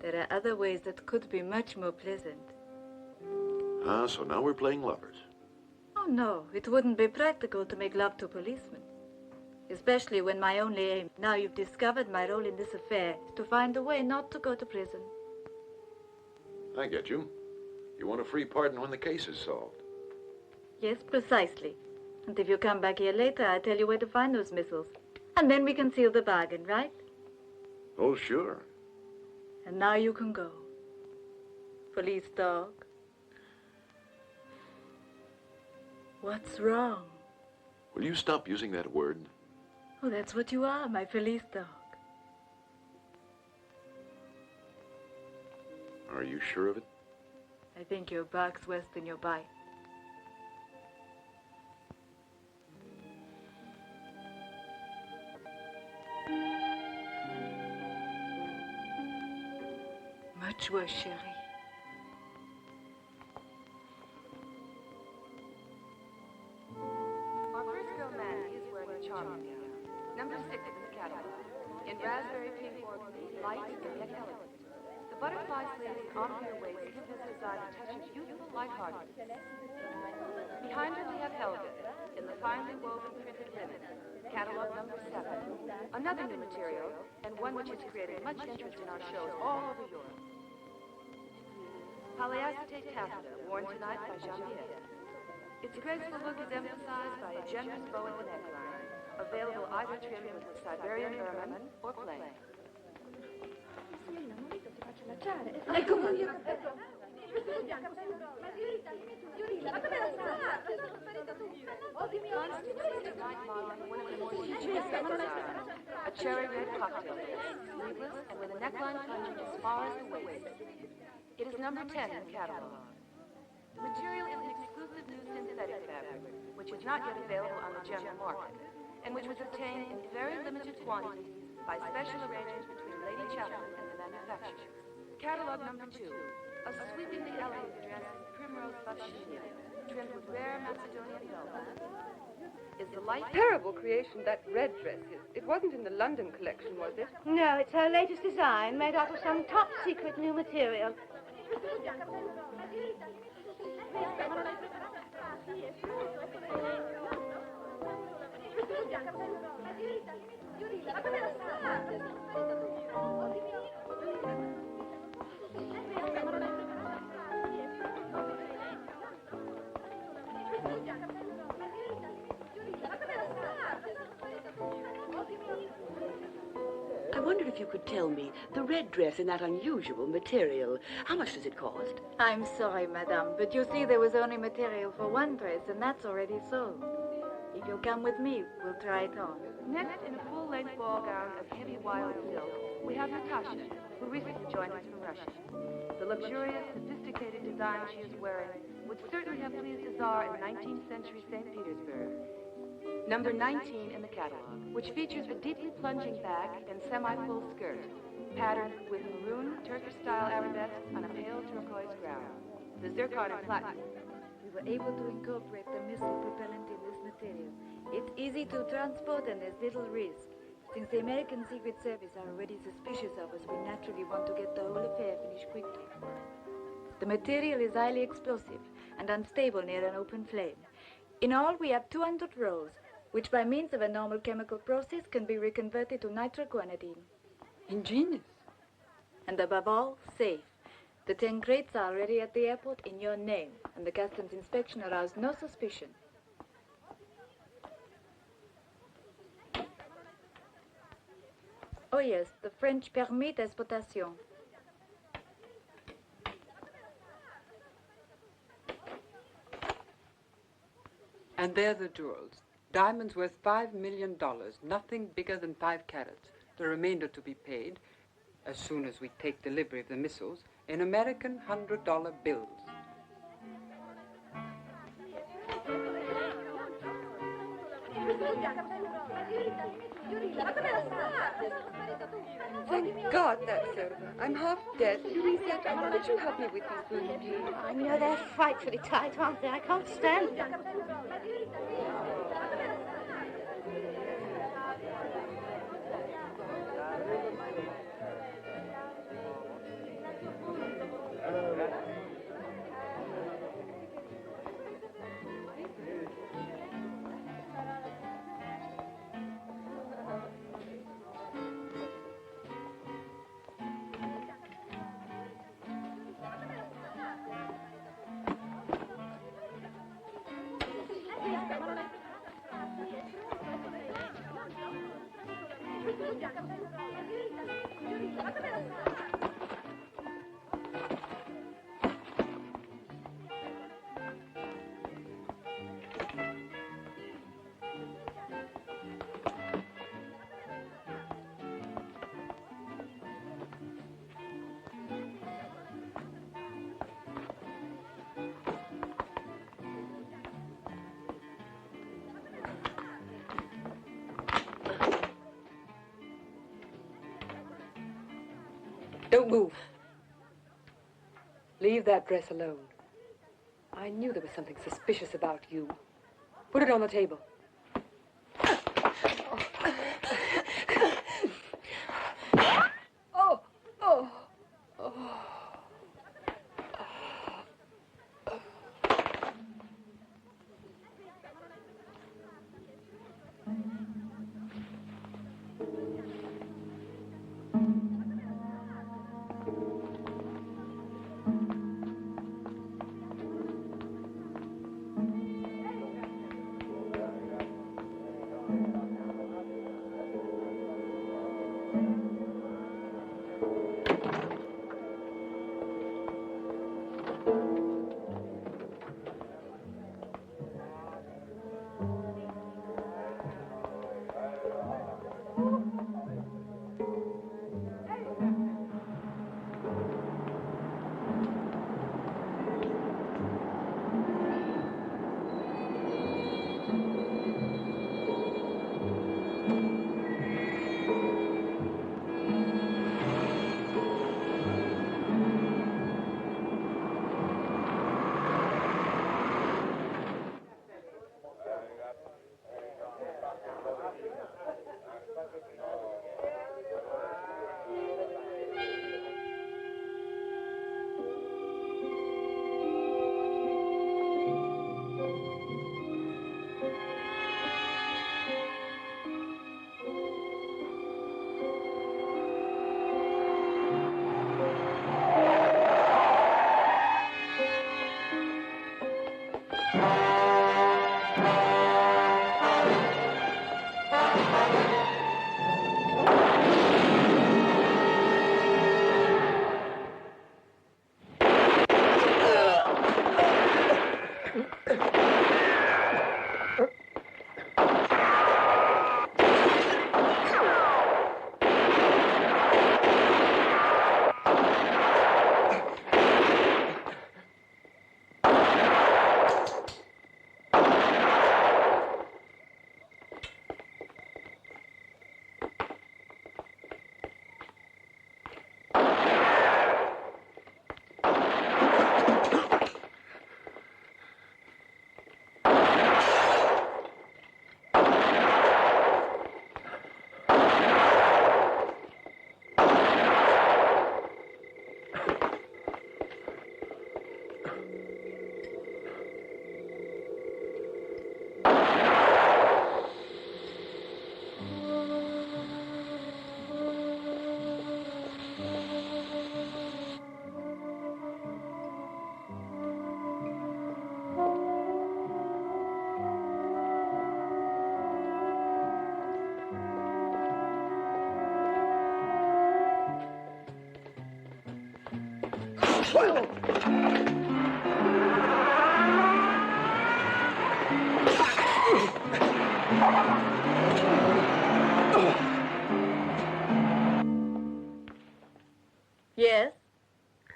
There are other ways that could be much more pleasant. Ah, so now we're playing lovers. Oh, no. It wouldn't be practical to make love to policemen. Especially when my only aim, now you've discovered my role in this affair, is to find a way not to go to prison. I get you. You want a free pardon when the case is solved. Yes, precisely. And if you come back here later, I'll tell you where to find those missiles. And then we can seal the bargain, right? Oh, sure. And now you can go. Police dog. What's wrong? Will you stop using that word? Oh, that's what you are, my police dog. Are you sure of it? I think your bark's worse than your bite. Much worse, chérie. Our first girl, Mandy, is wearing a charming gown. Number 6 in the catalog. In raspberry pink organdy, light and yet elegant. The butterfly sleeves and embouchure waist give this design a touch of youthful lightheartedness. Behind her we have Helga, in the finely woven printed linen. Catalog number 7. Another new material, and one which has created much interest in our shows all over Europe. Polyacetate taffeta, worn tonight by Jean-Pierre. Its graceful look is emphasized by a generous bow at the neckline, available either trimmed with Siberian ermine or plain. Ecco qua. A cherry red cocktail, sleeveless and with a neckline plunging as far as the waist. It is number 10 in the catalog. The material is an exclusive new synthetic fabric, which is not yet available on the general market, and which was obtained in very limited quantities by special arrangements between Lady Chaplin and the manufacturer. Catalog number 2, a sweepingly elegant dress in primrose buff chenille, trimmed with rare Macedonian velvet. Is the light... Terrible creation that red dress is. It wasn't in the London collection, was it? No, it's her latest design, made out of some top secret new material. I wonder if you could tell me, the red dress in that unusual material, how much does it cost? I'm sorry, madame, but you see there was only material for one dress, and that's already sold. If you'll come with me, we'll try it on. Next, in a full-length ball gown of heavy wild silk, we have Natasha, who recently joined us from Russia. The luxurious, sophisticated design she is wearing would certainly have pleased the Tsar in 19th century St. Petersburg. Number 19 in the catalog, which features a deeply plunging back and semi-full skirt, patterned with maroon Turkish-style arabesques on a pale turquoise ground. The zircon and platinum. We were able to incorporate the missile propellant in this material. It's easy to transport and there's little risk. Since the American Secret Service are already suspicious of us, we naturally want to get the whole affair finished quickly. The material is highly explosive and unstable near an open flame. In all, we have 200 rolls, which by means of a normal chemical process can be reconverted to nitroguanidine. Ingenious. And above all, safe. The 10 crates are already at the airport in your name, and the customs inspection aroused no suspicion. Oh yes, the French permis d'exportation. And they're the jewels. Diamonds worth $5 million, nothing bigger than 5 carats. The remainder to be paid, as soon as we take delivery of the missiles, in American $100 bills. Thank God that's over. I'm half dead. Why don't you help me with these boots, please? I know they're frightfully tight, aren't they? I can't stand them. Don't move. Leave that dress alone. I knew there was something suspicious about you. Put it on the table. Oh, oh, oh.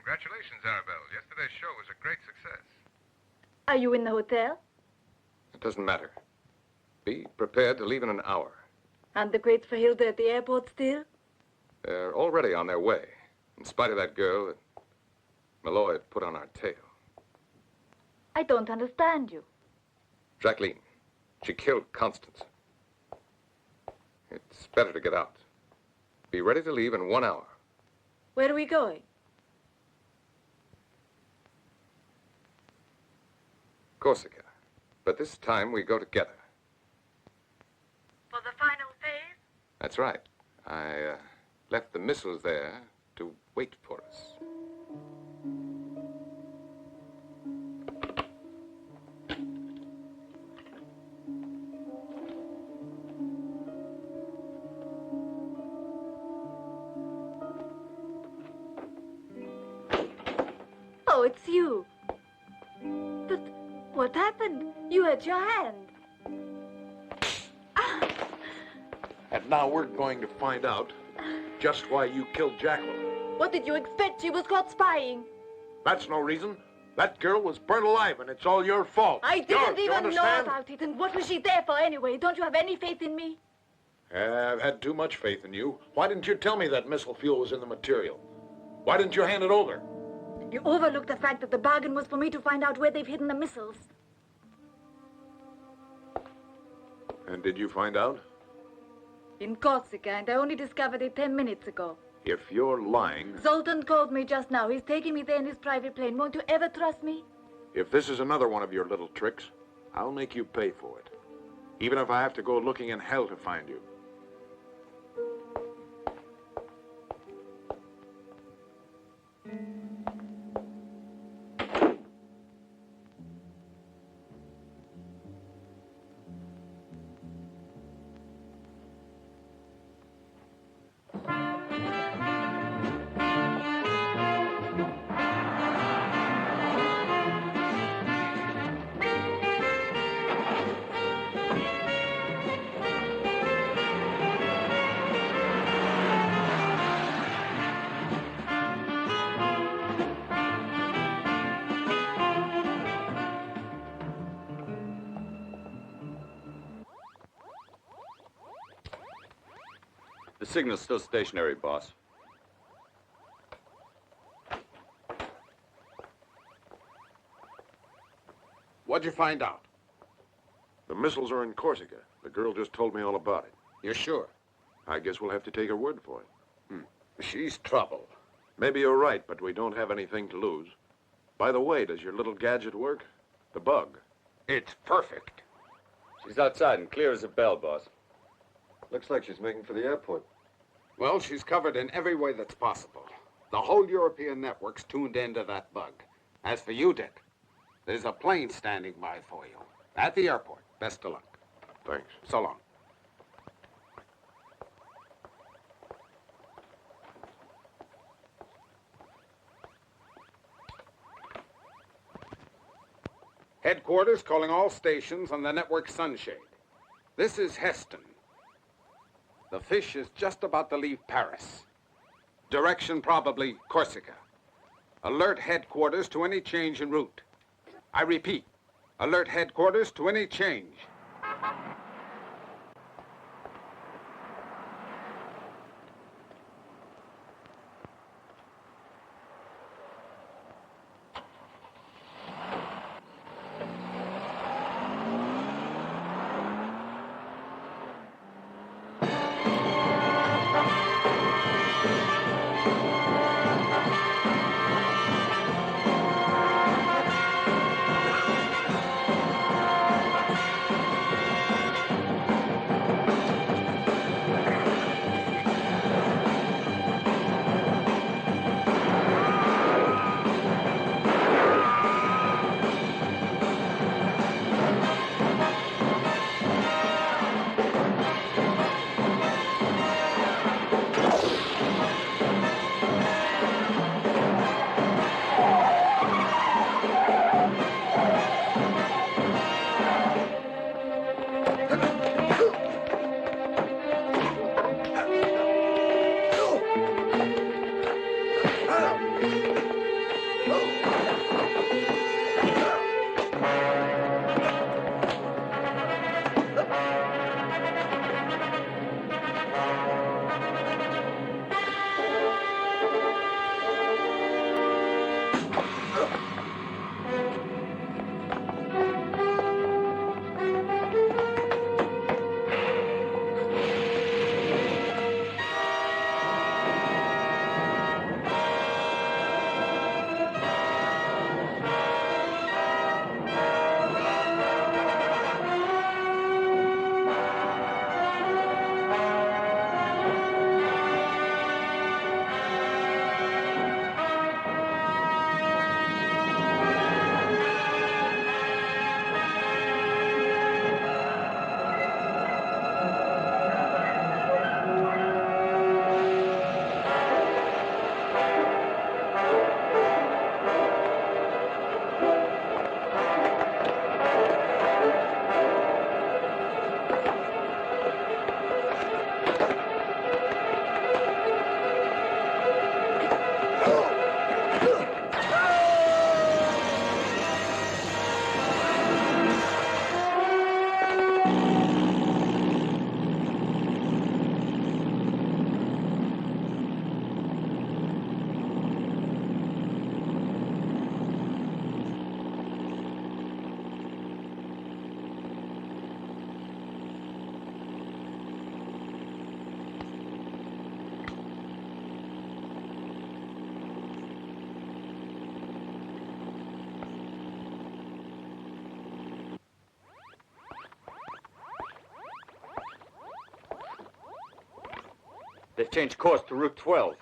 Congratulations, Arabelle. Yesterday's show was a great success. Are you in the hotel? It doesn't matter. Be prepared to leave in an hour. And the greats for Hilda at the airport still? They're already on their way, in spite of that girl that Malloy put on our tail. I don't understand you. Jacqueline. She killed Constance. It's better to get out. Be ready to leave in 1 hour. Where are we going? Corsica. But this time we go together. For the final phase? That's right. I left the missiles there to wait for us. Oh, it's you. But what happened? You hurt your hand. And now we're going to find out just why you killed Jacqueline. What did you expect? She was caught spying. That's no reason. That girl was burnt alive, and it's all your fault. I didn't Yours, you even know understand? about it. And what was she there for anyway? Don't you have any faith in me? I've had too much faith in you. Why didn't you tell me that missile fuel was in the material? Why didn't you hand it over? You overlooked the fact that the bargain was for me to find out where they've hidden the missiles. And did you find out? In Corsica, and I only discovered it 10 minutes ago. If you're lying, Zoltan called me just now. He's taking me there in his private plane. Won't you ever trust me? if this is another one of your little tricks, I'll make you pay for it. Even if I have to go looking in hell to find you. The signal's still stationary, boss. What'd you find out? The missiles are in Corsica. The girl just told me all about it. You're sure? I guess we'll have to take her word for it. She's trouble. Maybe you're right, but we don't have anything to lose. By the way, does your little gadget work? The bug. It's perfect. She's outside and clear as a bell, boss. Looks like she's making for the airport. Well, she's covered in every way that's possible. The whole European network's tuned into that bug. As for you, Dick, there's a plane standing by for you. At the airport. Best of luck. Thanks. So long. Headquarters calling all stations on the network Sunshade. This is Heston. The fish is just about to leave Paris. Direction probably Corsica. Alert headquarters to any change en route. I repeat, alert headquarters to any change. They've changed course to Route 12.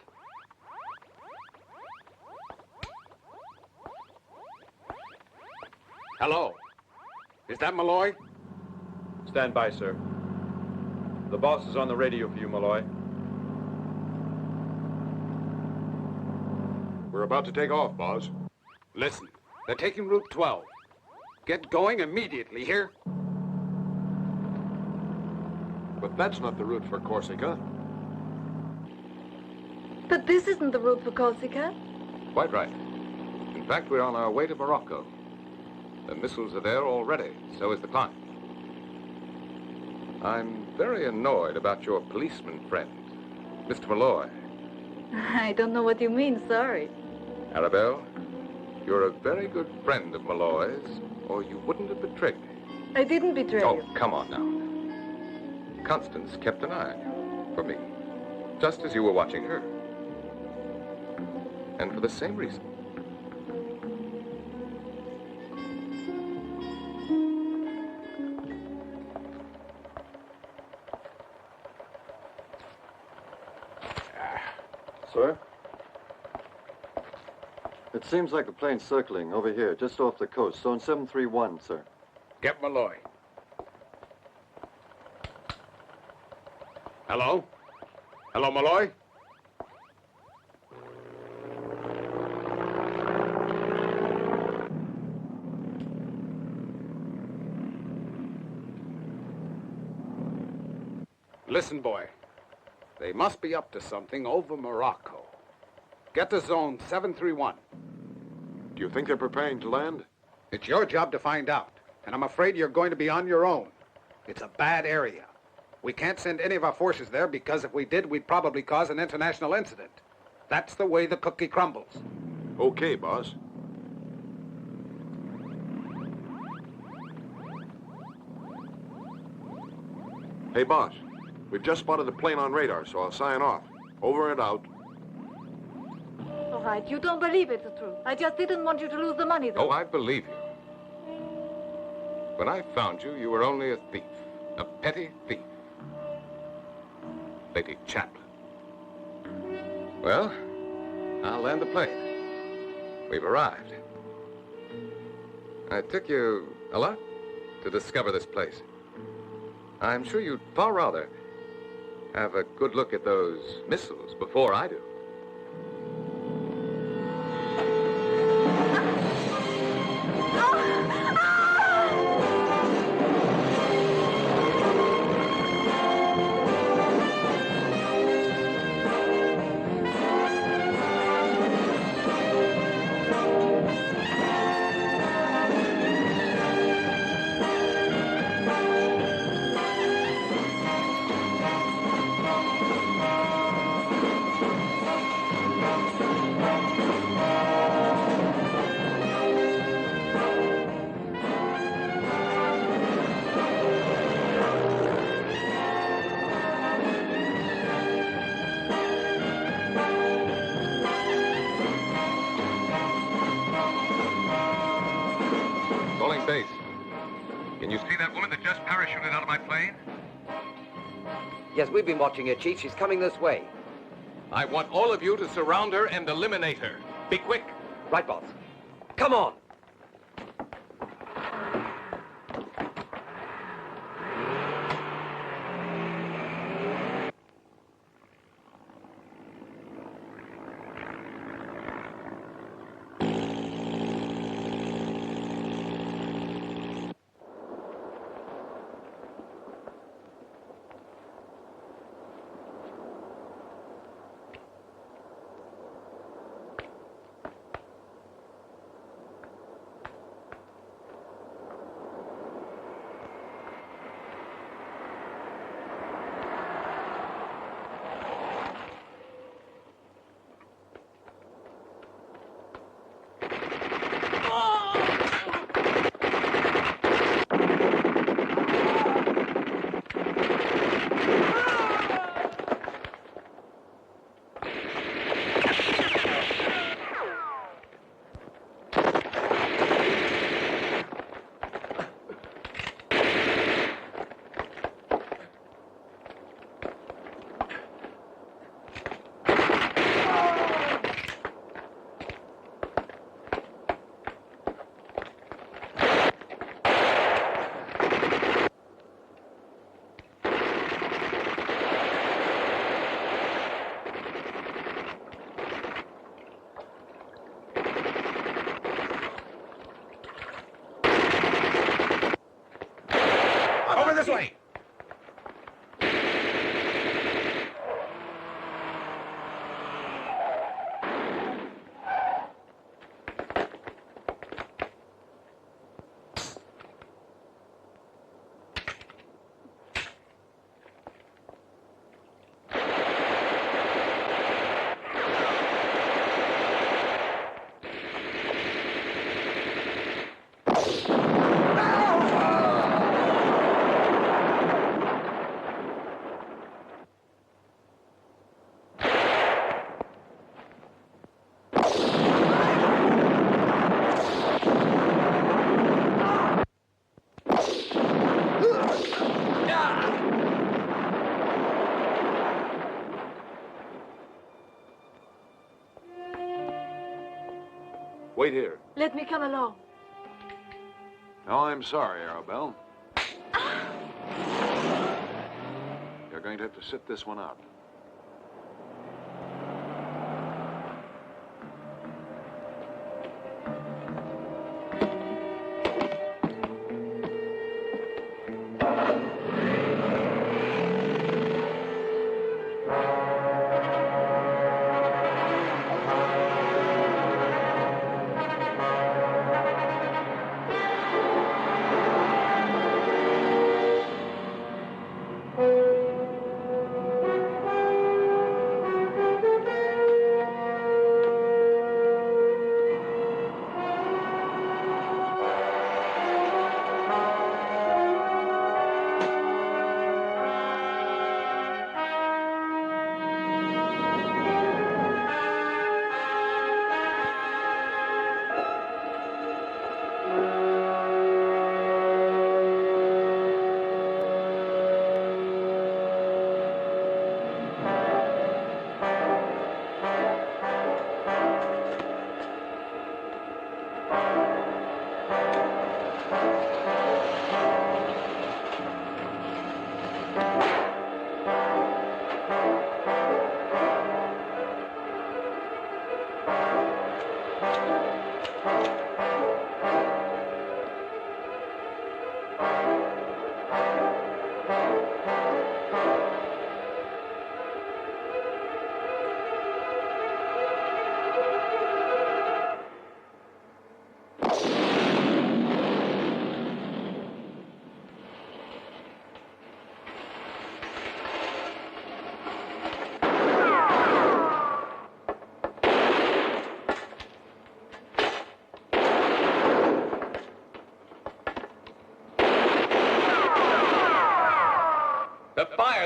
Hello. Is that Malloy? Stand by, sir. The boss is on the radio for you, Malloy. We're about to take off, boss. Listen, they're taking Route 12. Get going immediately, here? But that's not the route for Corsica. But this isn't the route for Corsica. Quite right. In fact, we're on our way to Morocco. The missiles are there already, so is the climb. I'm very annoyed about your policeman friend, Mr. Malloy. I don't know what you mean, sorry. Arabelle, you're a very good friend of Malloy's, or you wouldn't have betrayed me. I didn't betray you. Oh, come on now. Constance kept an eye on you, for me, just as you were watching her. And for the same reason. Sir? It seems like a plane circling over here, just off the coast. Zone 731, sir. Get Malloy. Hello? Hello, Malloy? Listen, boy. They must be up to something over Morocco. Get to zone 731. Do you think they're preparing to land? It's your job to find out, and I'm afraid you're going to be on your own. It's a bad area. We can't send any of our forces there because if we did, we'd probably cause an international incident. That's the way the cookie crumbles. Okay, boss. Hey, boss. We've just spotted the plane on radar, so I'll sign off. Over and out. All right, you don't believe it's the truth. I just didn't want you to lose the money, though. Oh, I believe you. When I found you, you were only a thief. A petty thief. Lady Chaplin. Well, I'll land the plane. We've arrived. It took you a lot to discover this place. I'm sure you'd far rather have a good look at those missiles before I do. Base. Can you see that woman that just parachuted out of my plane? Yes, we've been watching her, Chief. She's coming this way. I want all of you to surround her and eliminate her. Be quick. Right, boss. Come on. Wait here. Let me come along. No, I'm sorry, Arabelle. You're going to have to sit this one out.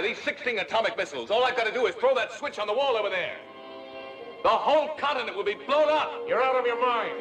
These 16 atomic missiles. All I've got to do is throw that switch on the wall over there. The whole continent will be blown up. You're out of your mind.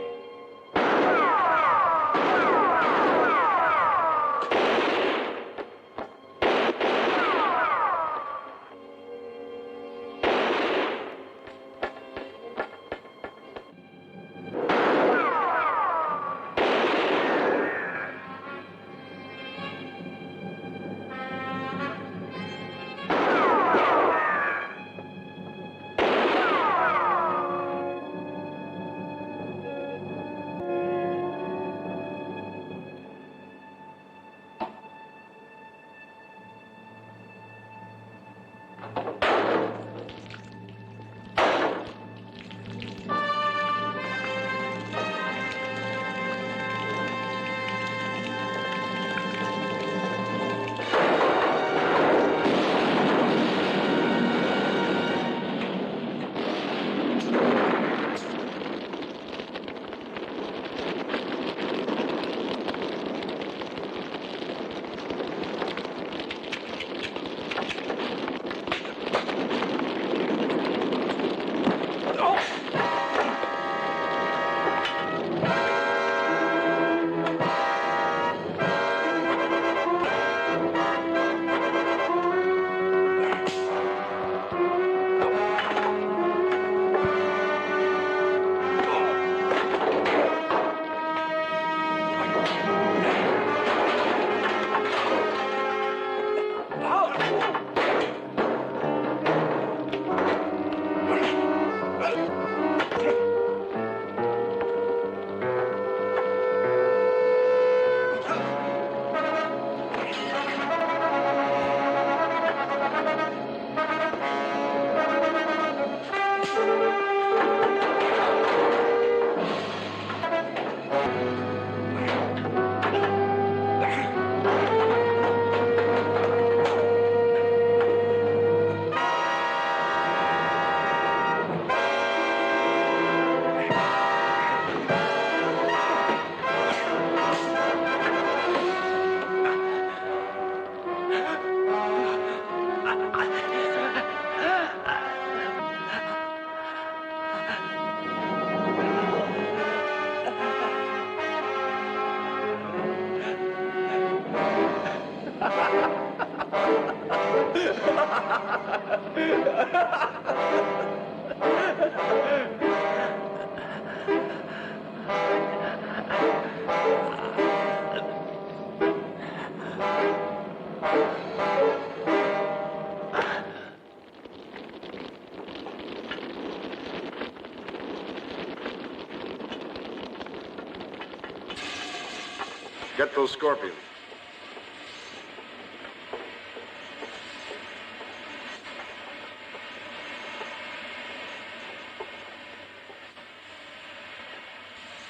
Get those scorpions.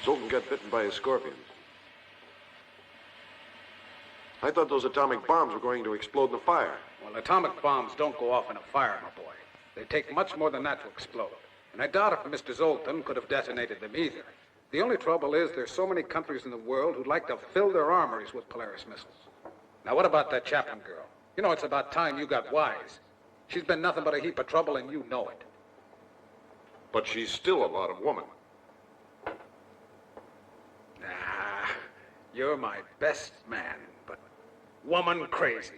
Zoltan got bitten by a scorpion. I thought those atomic bombs were going to explode in the fire. Well, atomic bombs don't go off in a fire, my boy. They take much more than that to explode. And I doubt if Mr. Zoltan could have detonated them either. The only trouble is there's so many countries in the world who'd like to fill their armories with Polaris missiles. Now, what about that Chaplin girl? You know, it's about time you got wise. She's been nothing but a heap of trouble, and you know it. But she's still a lot of woman. Nah, you're my best man, but woman crazy.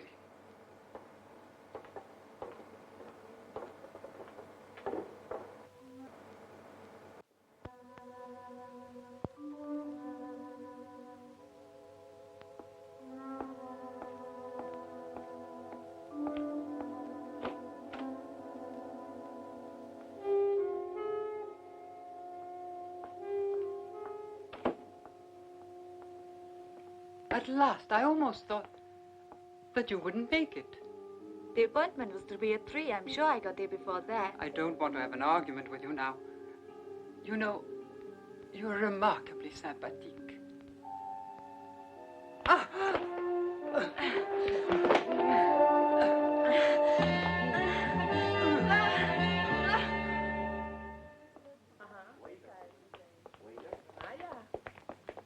At last, I almost thought that you wouldn't make it. The appointment was to be at 3. I'm sure I got there before that. I don't want to have an argument with you now. You know, you're remarkably sympathetic. Ah!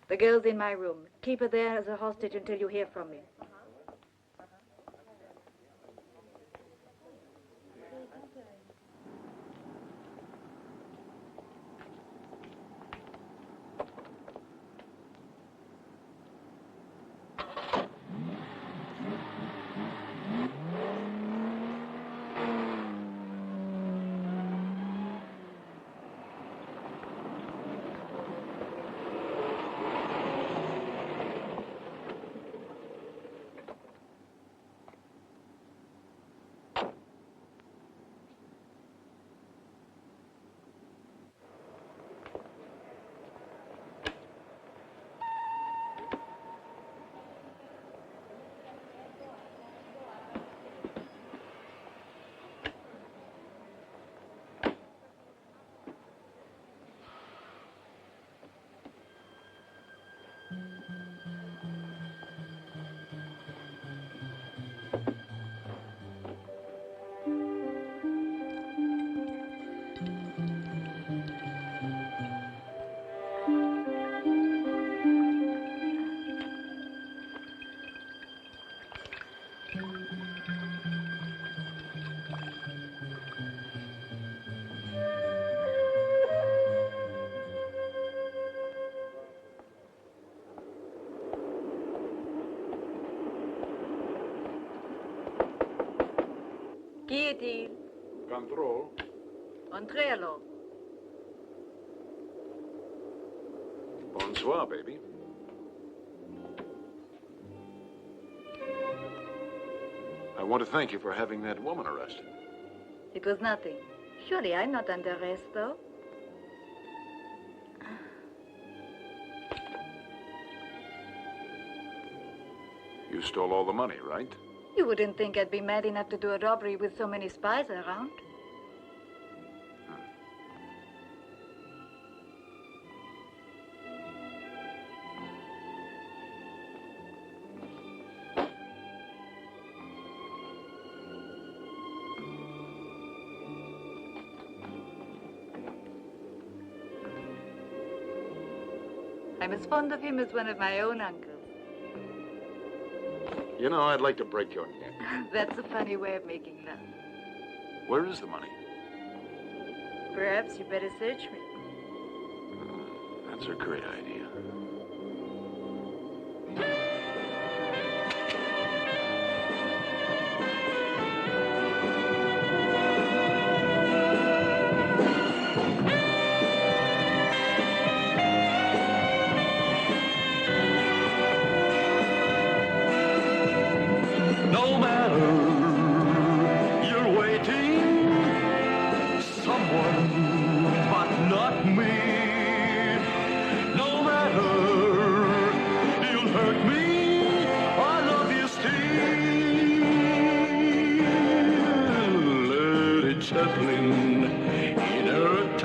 The girl's in my room. Keep her there as a hostage until you hear from me. Guillotine. Control. Entrealo. Bonsoir, baby. I want to thank you for having that woman arrested. It was nothing. Surely I'm not under arrest, though. You stole all the money, right? You wouldn't think I'd be mad enough to do a robbery with so many spies around. I'm as fond of him as one of my own uncles. You know, I'd like to break your neck. That's a funny way of making love. Where is the money? Perhaps you better search me. That's a great idea. No matter you're waiting, someone but not me. No matter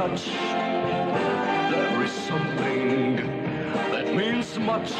touch. There is something that means much